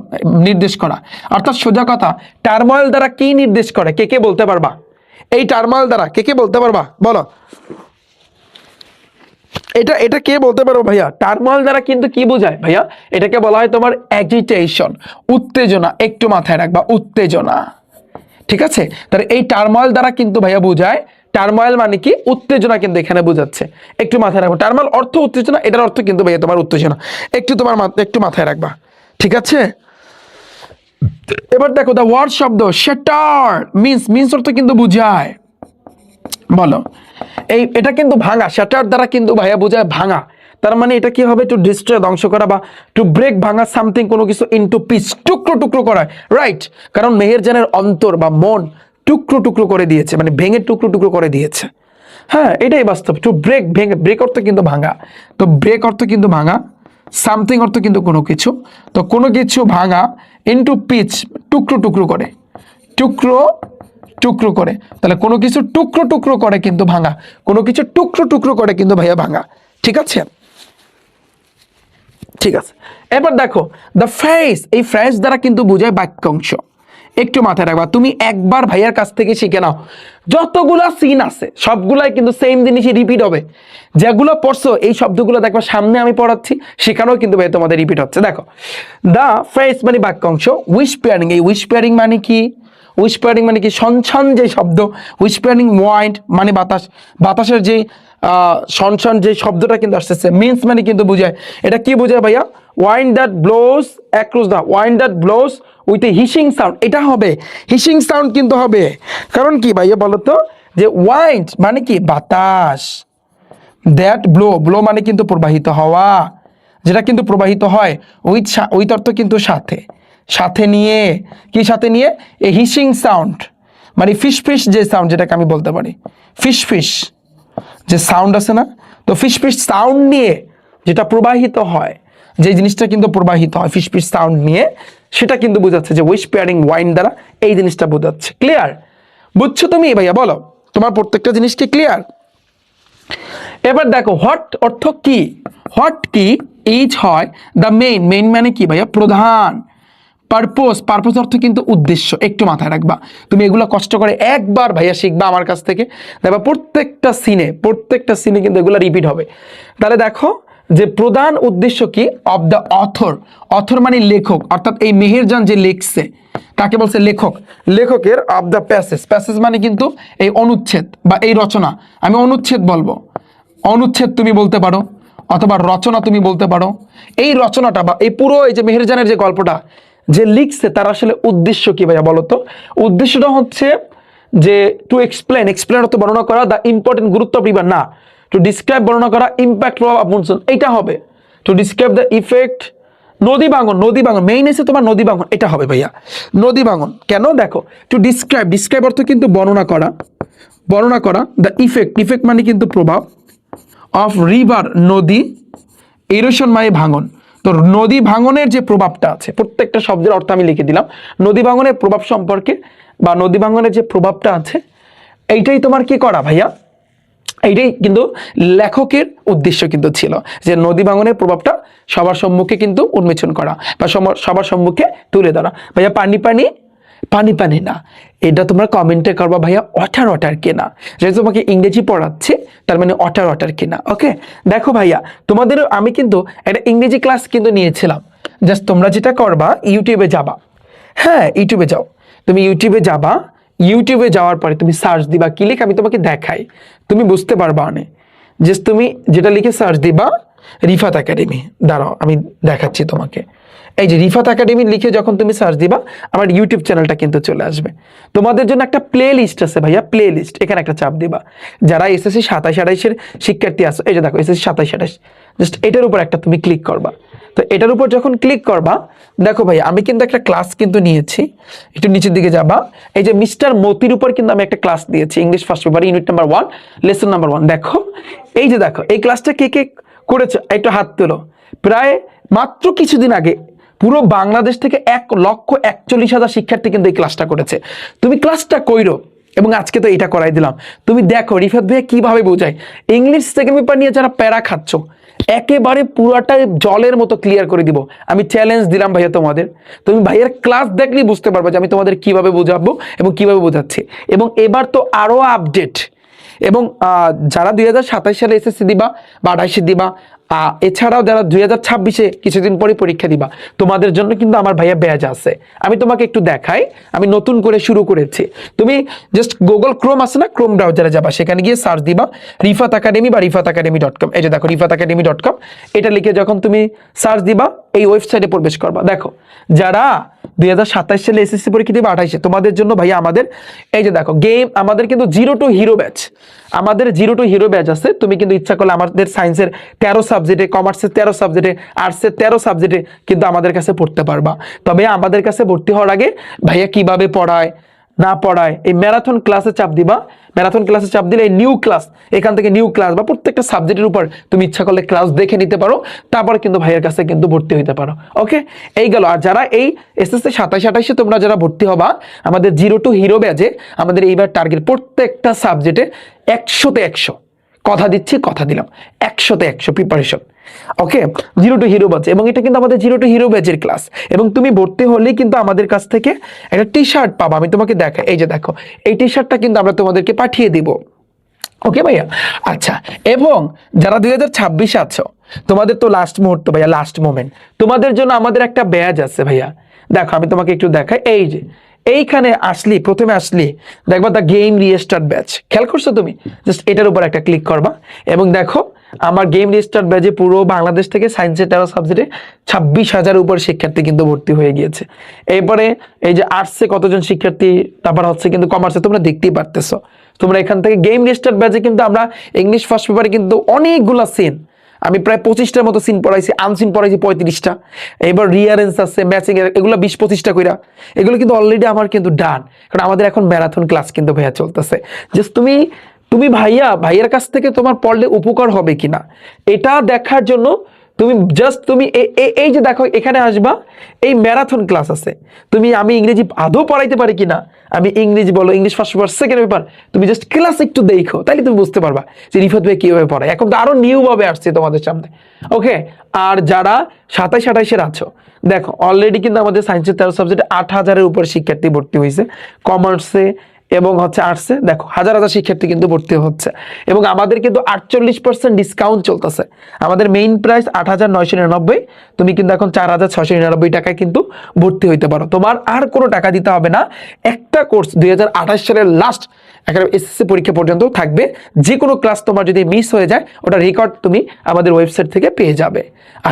নির্দেশ করা। অর্থাৎ সোজা কথা, টার্মোয়েল দ্বারা কি নির্দেশ করে, কে কে বলতে পারবা? এই টার্মোয়েল দ্বারা কে কে বলতে পারবা, বলো। এটা কে বলতে পারো ভাইয়া? টার্মোয়েল দ্বারা কিন্তু কি বোঝায় ভাইয়া? এটাকে বলা হয় তোমার অ্যাজিটেশন, উত্তেজনা। একটু মাথায় রাখবা, উত্তেজনা। ঠিক আছে, তাহলে এই টার্মোয়েল দ্বারা কিন্তু ভাইয়া বোঝায়, টার্মোয়েল মানে কি? উত্তেজনা কিন্তু এখানে বোঝাচ্ছে। একটু মাথায় রাখবো, টার্মোয়েল অর্থ উত্তেজনা, এটার অর্থ কিন্তু ভাইয়া তোমার উত্তেজনা। একটু মাথায় রাখবা, ঠিক আছে? এবার দেখো, দ্য ওয়ার্ড শব্দ শ্যাটার মিন্স অর্থ কিন্তু বুঝায়, বলো। এটা কিন্তু ভাঙা, শ্যাটার দ্বারা কিন্তু ভাইয়া বোঝায় ভাঙা। তার মানে এটা কি হবে? টু ডিস্ট্রয়, ধ্বংস করা, বা টু ব্রেক, ভাঙা সামথিং, কোনো কিছু ইনটু পিস, টুকরো টুকরো করা, রাইট? কারণ মেহেরজানের অন্তর বা মন টুকরো টুকরো করে দিয়েছে, মানে ভেঙে টুকরো টুকরো করে দিয়েছে। হ্যাঁ, এটাই বাস্তব। টু ব্রেক, ভেঙে, ব্রেক অর্থ কিন্তু ভাঙা, তো ব্রেক অর্থ কিন্তু ভাঙা, সামথিং অর্থ কিন্তু কোনো কিছু, তো কোনো কিছু ভাঙা, ইনটু পিচ, টুকরো টুকরো করে, টুকরো টুকরো করে। তাহলে কোনো কিছু টুকরো টুকরো করে কিন্তু ভাঙা, কোনো কিছু টুকরো টুকরো করে কিন্তু ভাইয়া ভাঙা। ঠিক আছে, ঠিক আছে। এবার দেখো, দ্য ফ্রেজ, এই ফ্রেজ দ্বারা কিন্তু বোঝায় বাক্যাংশ। একটু মাথায় রাখবা, তুমি একবার ভাইয়ার কাছ থেকে শিখে নাও, যতগুলা সিন আছে সবগুলাই কিন্তু সেম জিনিসই রিপিট হবে। যেগুলো পড়ছো এই শব্দগুলো দেখবা সামনে আমি পড়াচ্ছি, সেখানেও কিন্তু ভাই তোমাদের রিপিট হচ্ছে। দেখো, দ্য ফ্রেজ মানে বাক্যাংশ, হুইসপারিং, এই হুইসপারিং মানে কি? হুইসপারিং মানে কি? সনসন যে শব্দ, হুইসপারিং ওয়াইন্ড মানে বাতাস, বাতাসের যে সনসন যে শব্দটা কিন্তু আসতেছে, মিন্স মানে কিন্তু বোঝায়। এটা কি বোঝায় ভাইয়া? Wind that blows across the, wind that blows with a hissing sound, এটা হবে হিসিং সাউন্ড কিন্তু হবে। কারণ কি ভাইয়া বলো তো, যে ওয়াইন্ড মানে কি? বাতাস, দ্যাট ব্লো মানে কিন্তু প্রবাহিত হওয়া, যেটা কিন্তু প্রবাহিত হয়, উইথ অর্থ কিন্তু সাথে, সাথে নিয়ে, কি সাথে নিয়ে? এ হিসিং সাউন্ড মানে ফিস ফিস যে সাউন্ড, যেটাকে আমি বলতে পারি ফিস ফিস যে সাউন্ড আছে না, তো ফিস ফিস সাউন্ড নিয়ে যেটা প্রবাহিত হয়, যে জিনিসটা কিন্তু প্রবাহিত হয় ফিস ফিস সাউন্ড নিয়ে, সেটা কিন্তু বোঝাচ্ছে যে হুইসপারিং ওয়াইন দ্বারা এই জিনিসটা বোঝাচ্ছে। ক্লিয়ার? বুঝছো তুমি ভাইয়া? বলো, তোমার প্রত্যেকটা জিনিস কি ক্লিয়ার? এবার দেখো, হোয়াট অর্থ কি? হোয়াট কি? ইজ হয় দ্য মেইন, মেইন মানে কি ভাইয়া? প্রধান। পারপোজ অর্থ কিন্তু উদ্দেশ্য। একটু মাথায় রাখবা, তুমি এগুলো কষ্ট করে একবার ভাইয়া শিখবা আমার কাছ থেকে, দেখবা প্রত্যেকটা সিনে কিন্তু এগুলো রিপিট হবে। তাহলে দেখো, যে প্রধান উদ্দেশ্য কি? অফ দ্য অথর, অথর মানে লেখক, অর্থাৎ এই মেহেরজান যে লিখছে তাকে বলছে লেখক। লেখকের অফ দ্য প্যাসেজ, প্যাসেজ মানে কিন্তু এই অনুচ্ছেদ বা এই রচনা, আমি অনুচ্ছেদ বলবো, অনুচ্ছেদ তুমি বলতে পারো, অথবা রচনা তুমি বলতে পারো। এই রচনাটা বা এই পুরো এই যে মেহেরজানের যে গল্পটা যে লিখছে, তার আসলে উদ্দেশ্য কি ভাইয়া বলো তো? উদ্দেশ্যটা হচ্ছে যে টু এক্সপ্লেন, এক্সপ্লেন অর্থ বর্ণনা করা, দ্য ইম্পর্টেন্ট, গুরুত্ব রিভার না, টু ডিসক্রাইব বর্ণনা করা, ইম্প্যাক্ট প্রভাব মনসুন, এইটা হবে। টু ডিসক্রাইব দ্য ইফেক্ট, নদী ভাঙন, নদী ভাঙন মেইন এসে তোমার নদী ভাঙন, এটা হবে ভাইয়া নদী ভাঙন। কেন? দেখো, টু ডিসক্রাইব, ডিসক্রাইব অর্থ কিন্তু বর্ণনা করা, বর্ণনা করা, দ্য ইফেক্ট, ইফেক্ট মানে কিন্তু প্রভাব, অফ রিভার নদী, ইরোশন মানে ভাঙন। তো নদী ভাঙনের যে প্রভাবটা আছে, প্রত্যেকটা শব্দের অর্থ আমি লিখে দিলাম নদী ভাঙনের প্রভাব সম্পর্কে, বা নদী ভাঙনের যে প্রভাবটা আছে, এইটাই তোমার কি করা ভাইয়া? এইটাই কিন্তু লেখকের উদ্দেশ্য কিন্তু ছিল, যে নদী ভাঙনের প্রভাবটা সবার সম্মুখে কিন্তু উন্মোচন করা, বা সবার সম্মুখে তুলে ধরা। ভাইয়া পানি পানি পানি পানি না, এটা তোমরা কমেন্টে করবা ভাইয়া ওয়াটার ওয়াটার কেনা, যেহেতু তোমাকে ইংরেজি পড়াচ্ছে তার মানে ওয়াটার ওয়াটার কেনা। ওকে, দেখো ভাইয়া, তোমাদের আমি কিন্তু একটা ইংরেজি ক্লাস কিন্তু নিয়েছিলাম। জাস্ট তোমরা যেটা করবা, ইউটিউবে যাবা, হ্যাঁ ইউটিউবে যাও, তুমি ইউটিউবে যাবা, ইউটিউবে যাওয়ার পরে তুমি সার্চ দিবা, কি লিখ আমি তোমাকে দেখাই, তুমি বুঝতে পারবা অনেক। জাস্ট তুমি যেটা লিখে সার্চ দিবা রিফাত একাডেমি, দাঁড়াও আমি দেখাচ্ছি তোমাকে। এই যে রিফাত একাডেমি লিখে যখন তুমি সার্চ দিবা, আমার ইউটিউব চ্যানেলটা কিন্তু চলে আসবে। তোমাদের জন্য একটা প্লে লিস্ট আছে ভাইয়া, প্লে লিস্ট, এখানে একটা চাপ দিবা। যারা এসএসসি 27-28-এর শিক্ষার্থী আছে, এই যে দেখো এসএসসি 27-28, জাস্ট এটার উপর একটা তুমি ক্লিক করবা। তো এটার উপর যখন ক্লিক করবা, দেখো ভাইয়া আমি কিন্তু একটা ক্লাস কিন্তু নিয়েছি, একটু নিচের দিকে যাবা, এই যে মিস্টার মতির উপর কিন্তু আমি একটা ক্লাস দিয়েছি, English first paper unit number 1 lesson number 1। দেখো, এই যে দেখো এই ক্লাসটা কে কে করেছে, একটু হাত তোলো। প্রায় মাত্র কিছুদিন আগে পুরো বাংলাদেশ থেকে 1,41,000 শিক্ষার্থী কিন্তু এই ক্লাসটা করেছে। তুমি ক্লাসটা কইরো, এবং আজকে তো এটা করাই দিলাম। তুমি দেখো রিফাত ভাইয়া কিভাবে বোঝায়। ইংলিশ সেকেন্ড পেপার নিয়ে যারা প্যারা খাচ্ছ, একেবারে পুরাটা জলের মতো ক্লিয়ার করে দিব। আমি চ্যালেঞ্জ দিলাম ভাইয়া তোমাদের, তুমি ভাইয়ার ক্লাস দেখলেই বুঝতে পারবে যে আমি তোমাদের কিভাবে বোঝাবো এবং কিভাবে বোঝাচ্ছি। এবং এবার তো আরো আপডেট, এবং যারা 2027 সালে এসএসসি দিবা বা 28 দিবা, এছাড়াও যারা 2026-এ কিছুদিন পরে পরীক্ষা দিবা, তোমাদের জন্য কিন্তু আমার ভাইয়া ব্যাচ আছে। আমি তোমাকে একটু দেখাই, আমি নতুন করে শুরু করেছি। তুমি জাস্ট গুগল ক্রোম আছে না, ক্রোম ব্রাউজারে যাবা, সেখানে গিয়ে সার্চ দিবা রিফাত একাডেমি বা rifatacademy.com। এই যে দেখো rifatacademy.com, এটা লিখে যখন তুমি সার্চ দিবা এই ওয়েবসাইটে প্রবেশ করবা। দেখো যারা 2027 সালে এসএসসি পরীক্ষা দিবা 28-এ, তোমাদের জন্য ভাইয়া আমাদের এই যে দেখো গেম, আমাদের কিন্তু 0 to হিরো ব্যাচ, আমাদের 0 to হিরো ব্যাচ আছে। তুমি কিন্তু ইচ্ছা করলে আমাদের সায়েন্সের 13 সাবজেক্টে, কমার্সের 13 সাবজেক্টে, আর্টসের 13 সাবজেক্টে কিন্তু আমাদের কাছে পড়তে পারবা। তবে আমাদের কাছে ভর্তি হওয়ার আগে ভাইয়া কিভাবে পড়ায় না পড়ায় এই ম্যারাথন ক্লাসে চাপ দিবা। ম্যারাথন ক্লাসে চাপ দিলে এই নিউ ক্লাস, এখান থেকে নিউ ক্লাস বা প্রত্যেকটা সাবজেক্টের উপর তুমি ইচ্ছা করলে ক্লাস দেখে নিতে পারো, তারপর কিন্তু ভাইয়ের কাছে কিন্তু ভর্তি হইতে পারো। ওকে, এই গেল। আর যারা এই এসএসসি 27-28-এ তোমরা যারা ভর্তি হবা আমাদের 0 to হিরো ব্যাচে, আমাদের এইবার টার্গেট প্রত্যেকটা সাবজেক্টে 100-তে 100, কথা দিচ্ছি, কথা দিলাম, 100-তে 100 preparation. Okay, 0 to hero batch, এবং এটা কিন্তু আমাদের 0 to হিরো ব্যাচের ক্লাস। এবং তুমি ভর্তি হলেই কিন্তু আমাদের কাছ থেকে একটা টি শার্ট পাবা। আমি তোমাকে দেখাই, এই যে দেখো এই টি শার্টটা কিন্তু আমরা তোমাদেরকে পাঠিয়ে দিব। ওকে ভাইয়া, আচ্ছা। এবং যারা 2026 আছো, তোমাদের তো লাস্ট মুহূর্ত ভাইয়া, লাস্ট মোমেন্ট, তোমাদের জন্য আমাদের একটা ব্যাচ আছে ভাইয়া। দেখো আমি তোমাকে একটু দেখাই, এই যে এইখানে আসলি, প্রথমে আসলি দেখবা দ্য গেম রিস্টার্ট ব্যাচ, খেয়াল করছো তুমি? জাস্ট এটার উপর একটা ক্লিক করবা এবং দেখো আমার গেম রিস্টার্ট ব্যাচে পুরো বাংলাদেশ থেকে সায়েন্সের 13 সাবজেক্টে 26,000 উপর শিক্ষার্থী কিন্তু ভর্তি হয়ে গিয়েছে। এরপরে এই যে আর্টসে কতজন শিক্ষার্থী, তারপর হচ্ছে কিন্তু কমার্সে, তোমরা দেখতেই পারতেছো। তোমরা এখান থেকে গেম রিস্টার্ট ব্যাচে কিন্তু আমরা ইংলিশ ফার্স্ট পেপারে কিন্তু অনেকগুলো সিন, আমি প্রায় 25টার মতো সিন পড়াইছি, আনসিন পড়াইছি 35টা, এবার রিয়ারেন্স আছে, ম্যাচিং, এগুলো 20-25টা কইরা, এগুলো কিন্তু অলরেডি আমার কিন্তু ডান। কারণ আমাদের এখন ম্যারাথন ক্লাস কিন্তু ভাইয়া চলতেছে। জাস্ট তুমি ভাইয়ার কাছ থেকে তোমার পড়লে উপকার হবে কিনা এটা দেখার জন্য তুমি জাস্ট তুমি এই যে দেখো এখানে আসবা, এই ম্যারাথন ক্লাস আছে। আমি ইংরেজি আদৌ পড়াইতে পারি কিনা, আমি ইংরেজি বলো, English first paper, second paper, তুমি জাস্ট ক্লাস একটু দেখো, তাইলে তুমি বুঝতে পারবা যে রিফাত ভাই কিভাবে পড়ায়। এখন তো আরো নিউ ভাবে আসছে তোমাদের সামনে। ওকে, আর যারা 27-28-এর আছো, দেখো অলরেডি কিন্তু আমাদের সায়েন্সের 13 সাবজেক্টে 8,000-এর উপর শিক্ষার্থী ভর্তি হয়েছে। কমার্সে এবং হচ্ছে আর্টসে দেখো হাজার হাজার শিক্ষার্থী কিন্তু ভর্তি হচ্ছে। এবং আমাদের কিন্তু 48% ডিসকাউন্ট চলতেছে। আমাদের মেইন প্রাইস 8,999, তুমি কিন্তু এখন 4,699 টাকায় কিন্তু ভর্তি হইতে পারো। তোমার আর কোনো টাকা দিতে হবে না। একটা কোর্স 2028 সালের লাস্ট এসএসসি পরীক্ষা পর্যন্ত থাকবে। যে কোনো ক্লাস তোমার যদি মিস হয়ে যায়, ওটা রেকর্ড তুমি আমাদের ওয়েবসাইট থেকে পেয়ে যাবে।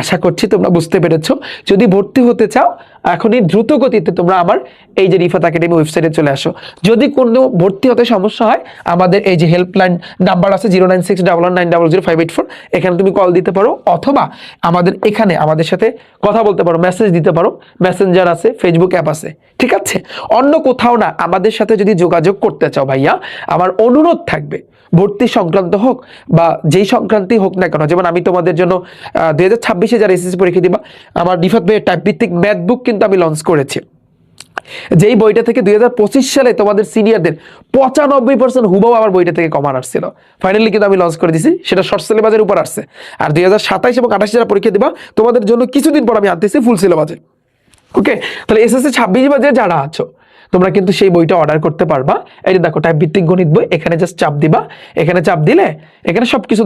আশা করছি তোমরা বুঝতে পেরেছো। যদি ভর্তি হতে চাও এখনই দ্রুত গতিতে তোমরা আমার এই যে রিফাত একাডেমি ওয়েবসাইটে চলে আসো। যদি কোনো ভর্তি হতে সমস্যা হয়, আমাদের এই যে হেল্পলাইন নাম্বার আছে 09611900584, এখানে তুমি কল দিতে পারো, অথবা আমাদের এখানে আমাদের সাথে কথা বলতে পারো, মেসেজ দিতে পারো। মেসেঞ্জার আছে, ফেসবুক অ্যাপ আছে, ঠিক আছে? অন্য কোথাও না, আমাদের সাথে যদি যোগাযোগ করতে চাও ভাইয়া, আমার অনুরোধ থাকবে ভর্তি সংক্রান্ত হোক বা যেই সংক্রান্তি হোক না কেন, যেমন আমি তোমাদের জন্য 2026-এ যারা এসএসসি পরীক্ষা দিবা, আমার রিফাত ভাইয়ের টাইপ ভিত্তিক ম্যাথ বুক কিন্তু আমি লঞ্চ করেছি। যেই বইটা থেকে 2025 সালে তোমাদের সিনিয়রদের 95% হুবাও আমার বইটা থেকে কমান আসছিল, ফাইনালি কিন্তু আমি লঞ্চ করে দিছি। সেটা শর্ট সিলেবাসের উপর আসছে। আর 2027 এবং 28 যারা পরীক্ষা দিবা, তোমাদের জন্য কিছুদিন পর আমি আনতেছি ফুল সিলেবাসে। ওকে, তাহলে এসএসসি 26 বাজে যারা আছো, তোমরা কিন্তু সেই বইটা অর্ডার করতে পারবা। এই যে দেখো টাইপ ভিত্তিক গণিত বই, এখানে জাস্ট চাপ দিবা। এখানে চাপ দিলে এখানে সবকিছু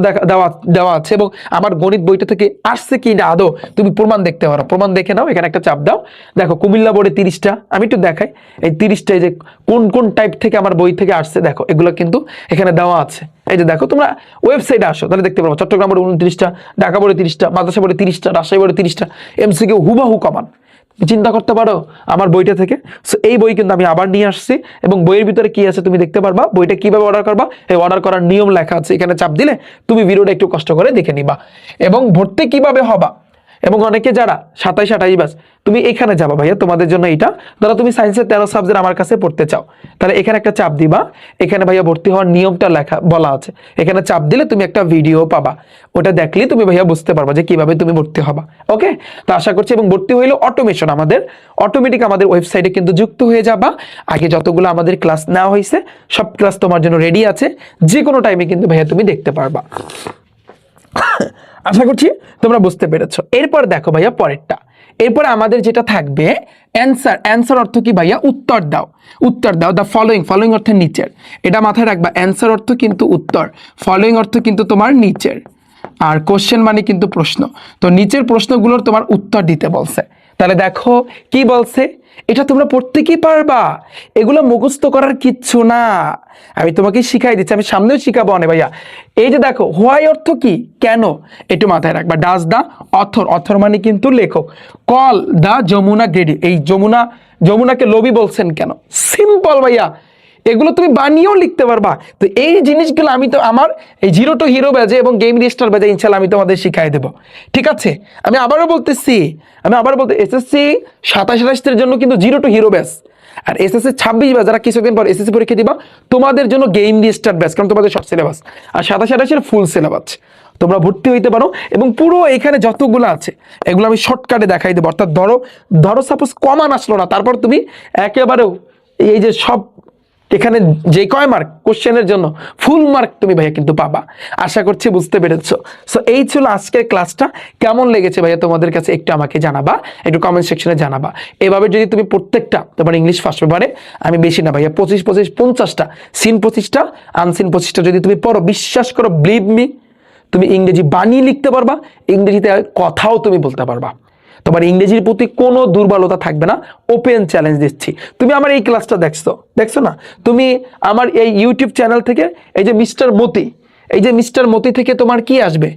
দেওয়া আছে, এবং আমার গণিত বইটা থেকে আসছে কি না আদৌ তুমি প্রমাণ দেখতে পারো। প্রমাণ দেখে নাও, এখানে একটা চাপ দাও। দেখো কুমিল্লা বোর্ডে 30টা, আমি একটু দেখাই এই 30টা যে কোন কোন টাইপ থেকে আমার বই থেকে আসছে, দেখো এগুলো কিন্তু এখানে দেওয়া আছে। এই যে দেখো, তোমরা ওয়েবসাইটে আসো তাহলে দেখতে পারো। চট্টগ্রাম বোর্ডে 29টা, ঢাকা বোর্ডে 30টা, মাদ্রাসা বোর্ডে 30টা, রাজশাহী বোর্ডে 30টা, এমসিকিউ হুবাহু কমান। চিন্তা করতে পারো আমার বইটা থেকে। সো এই বই কিন্তু আমি আবার নিয়ে আসছি, এবং বইয়ের ভিতরে কি আছে তুমি দেখতে পারবা। বইটা কিভাবে অর্ডার করবা, এই অর্ডার করার নিয়ম লেখা আছে, এখানে চাপ দিলে তুমি ভিডিওটা একটু কষ্ট করে দেখে নিবা। এবং ভর্তি কিভাবে হবা, এবং অনেকে যারা 27-28 ব্যাচ, তুমি এখানে যাবা ভাইয়া, তোমাদের জন্য এটা। ধরো তুমি সায়েন্সের 13 সাবজেক্ট আমার কাছে পড়তে চাও, তাহলে এখানে একটা চাপ দিবা। এখানে ভাইয়া ভর্তি হওয়ার নিয়মটা লেখা বলা আছে, এখানে চাপ দিলে তুমি একটা ভিডিও পাবা। ওটা দেখলে তুমি ভাইয়া বুঝতে পারবা যে কিভাবে তুমি ভর্তি হবা। ওকে, তো আশা করছি, এবং ভর্তি হইলে অটোমেশন আমাদের অটোমেটিক আমাদের ওয়েবসাইটে কিন্তু যুক্ত হয়ে যাবা। আগে যতগুলো আমাদের ক্লাস নেওয়া হয়েছে সব ক্লাস তোমার জন্য রেডি আছে, যে কোনো টাইমে কিন্তু ভাইয়া তুমি দেখতে পারবা। আশা করছি তোমরা বুঝতে পেরেছো। এরপর দেখো ভাইয়া পরেরটা, এরপর আমাদের যেটা থাকবে অ্যান্সার। অ্যান্সার অর্থ কি ভাইয়া? উত্তর দাও, উত্তর দাও। দ্য ফলোয়িং, ফলোয়িং অর্থের নিচের, এটা মাথায় রাখবা। অ্যান্সার অর্থ কিন্তু উত্তর, ফলোয়িং অর্থ কিন্তু তোমার নিচের, আর কোশ্চেন মানে কিন্তু প্রশ্ন। তো নিচের প্রশ্নগুলোর তোমার উত্তর দিতে বলছে। তাহলে দেখো কি বলছে, এটা তোমরা প্রত্যেকেই পারবা, এগুলো মুখস্থ করার কিচ্ছু না, আমি তোমাকে শিখাই দিচ্ছি, আমি সামনেও শিখাবো অনেক ভাইয়া। এই যে দেখো হোয়াই অর্থ কি, কেন, একটু মাথায় রাখবা। ডাজ দা অথর, অথর মানে কিন্তু লেখক। কল দা যমুনা গ্রেডি, এই যমুনাকে লোভী বলছেন কেন? সিম্পল ভাইয়া, এগুলো তুমি বানিয়েও লিখতে পারবা। তো এই জিনিসগুলো আমি তো আমার এই জিরো টু হিরো ব্যাচে এবং গেম রেজিস্টার ব্যাচে ইনশাল্লাহ আমি তোমাদের শিখাই দেবো, ঠিক আছে? আমি আবারও বলতেছি, এসএসসি 27-28 জন্য কিন্তু জিরো টু হিরো ব্যাচ, আর এসএসসি 26 ব্যাচ যারা কিছুদিন পর এসএসসি পরীক্ষা দিবা তোমাদের জন্য গেম রেজিস্টার ব্যাচ, কারণ তোমাদের সব সিলেবাস, আর 27-28 ফুল সিলেবাস। তোমরা ভর্তি হইতে পারো এবং পুরো এখানে যতগুলো আছে এগুলো আমি শর্টকাটে দেখাই দেবো। অর্থাৎ ধরো সাপোজ কমান আসলো না, তারপর তুমি একেবারেও এই যে সব এখানে যে কয় মার্ক কোশ্চেনের জন্য ফুল মার্ক তুমি ভাইয়া কিন্তু পাবা। আশা করছি বুঝতে পেরেছো। সো এই ছিল আজকের ক্লাসটা। কেমন লেগেছে ভাইয়া তোমাদের কাছে একটু আমাকে জানাবা, একটু কমেন্ট সেকশনে জানাবা। এভাবে যদি তুমি প্রত্যেকটা তোমার ইংলিশ ফার্স্ট পেপারে, আমি বেশি না ভাইয়া 25-50টা, সিন 25টা, আনসিন 25টা যদি তুমি পড়ো, বিশ্বাস করো, বিলিভ মি, তুমি ইংরেজি বানিয়ে লিখতে পারবা, ইংরেজিতে কথাও তুমি বলতে পারবা, তোমার ইংরেজির প্রতি কোনো দুর্বলতা থাকবে না। ওপেন চ্যালেঞ্জ দিচ্ছি। তুমি আমার এই ক্লাসটা দেখছো না, তুমি আমার এই ইউটিউব চ্যানেল থেকে এই যে মিস্টার মতি থেকে তোমার কি আসবে,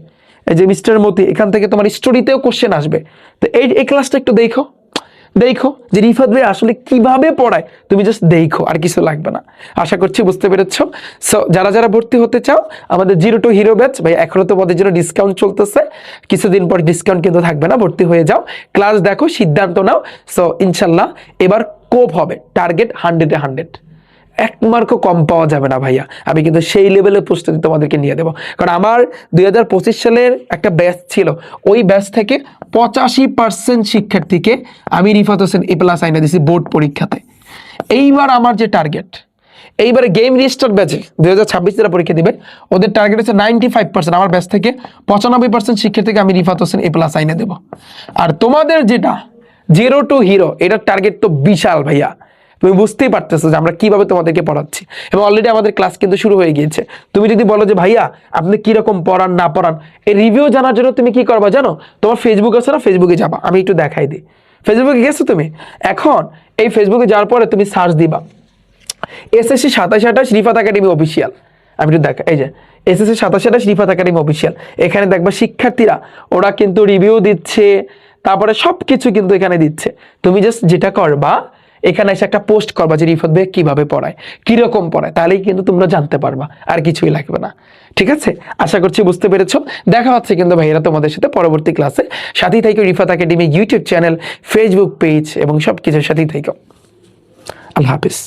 এই যে মিস্টার মতি, এখান থেকে তোমার স্টোরিতেও কোশ্চেন আসবে। তো এই ক্লাসটা একটু দেখো যে রিফাত ভাই আসলে কিভাবে পড়ায়, তুমি জাস্ট দেখো, আর কিছু লাগবে না। আশা করছি বুঝতে পেরেছো। সো যারা ভর্তি হতে চাও আমাদের জিরো টু হিরো ব্যাচ ভাই, এখনো তো পদের জন্য ডিসকাউন্ট চলতেছে, কিছুদিন পর ডিসকাউন্ট কিন্তু থাকবে না, ভর্তি হয়ে যাও, ক্লাস দেখো, সিদ্ধান্ত নাও। সো ইনশাল্লাহ এবার কোপ হবে, টার্গেট 100-এ 100, এক মার্কও কম পাওয়া যাবে না ভাইয়া। আমি কিন্তু সেই লেভেলের প্রস্তুতি তোমাদেরকে নিয়ে দেবো, কারণ আমার 2025 সালের একটা ব্যাচ ছিল, ওই ব্যাচ থেকে 85% শিক্ষার্থীকে আমি রিফাত হোসেন এ প্লাস আইনা দিয়েছি বোর্ড পরীক্ষাতে। এইবার আমার যে টার্গেট, এইবারে গেম রেজিস্টার ব্যাচে 2026 যারা পরীক্ষা দিবে ওদের টার্গেট হচ্ছে 95%, আমার ব্যাচ থেকে 95% শিক্ষার্থীকে আমি রিফাত হোসেন এ প্লাস আইনা দেবো। আর তোমাদের যেটা জিরো টু হিরো, এটার টার্গেট তো বিশাল ভাইয়া, তুমি বুঝতেই পারতেছো যে আমরা কিভাবে তোমাদেরকে পড়াচ্ছি, এবং অলরেডি আমাদের ক্লাস কিন্তু শুরু হয়ে গিয়েছে। তুমি যদি বলো যে ভাইয়া আপনি কিরকম পড়ান না পড়ান, এই রিভিউ জানার জন্য তুমি কি করবা জানো? তোমার ফেসবুক আছে না, ফেসবুকে যাবা, আমি একটু দেখাই দিই। ফেসবুকে গেছো তুমি, এখন এই ফেসবুকে যাওয়ার পরে তুমি সার্চ দিবা এসএসসি 27-28 রিফাত একাডেমি অফিসিয়াল, আমি একটু দেখা, এই যে এসএসসি 27-28 রিফাত একাডেমি অফিসিয়াল, এখানে দেখবা শিক্ষার্থীরা ওরা কিন্তু রিভিউ দিচ্ছে, তারপরে সবকিছু কিন্তু এখানে দিচ্ছে। তুমি জাস্ট যেটা করবা, এখানে এসে একটা পোস্ট করবা যে রিফাত ভাই কিভাবে পড়ায়, কিরকম পড়ায়, তাহলেই কিন্তু তোমরা জানতে পারবা, আর কিছুই লাগবে না, ঠিক আছে? আশা করছি বুঝতে পেরেছো। দেখা হচ্ছে কিন্তু ভাইয়েরা তোমাদের সাথে পরবর্তী ক্লাসে। সাথেই থাকো Rifat academy YouTube channel, Facebook page এবং সবকিছুর সাথেই থাকো। আল্লাহ হাফিজ।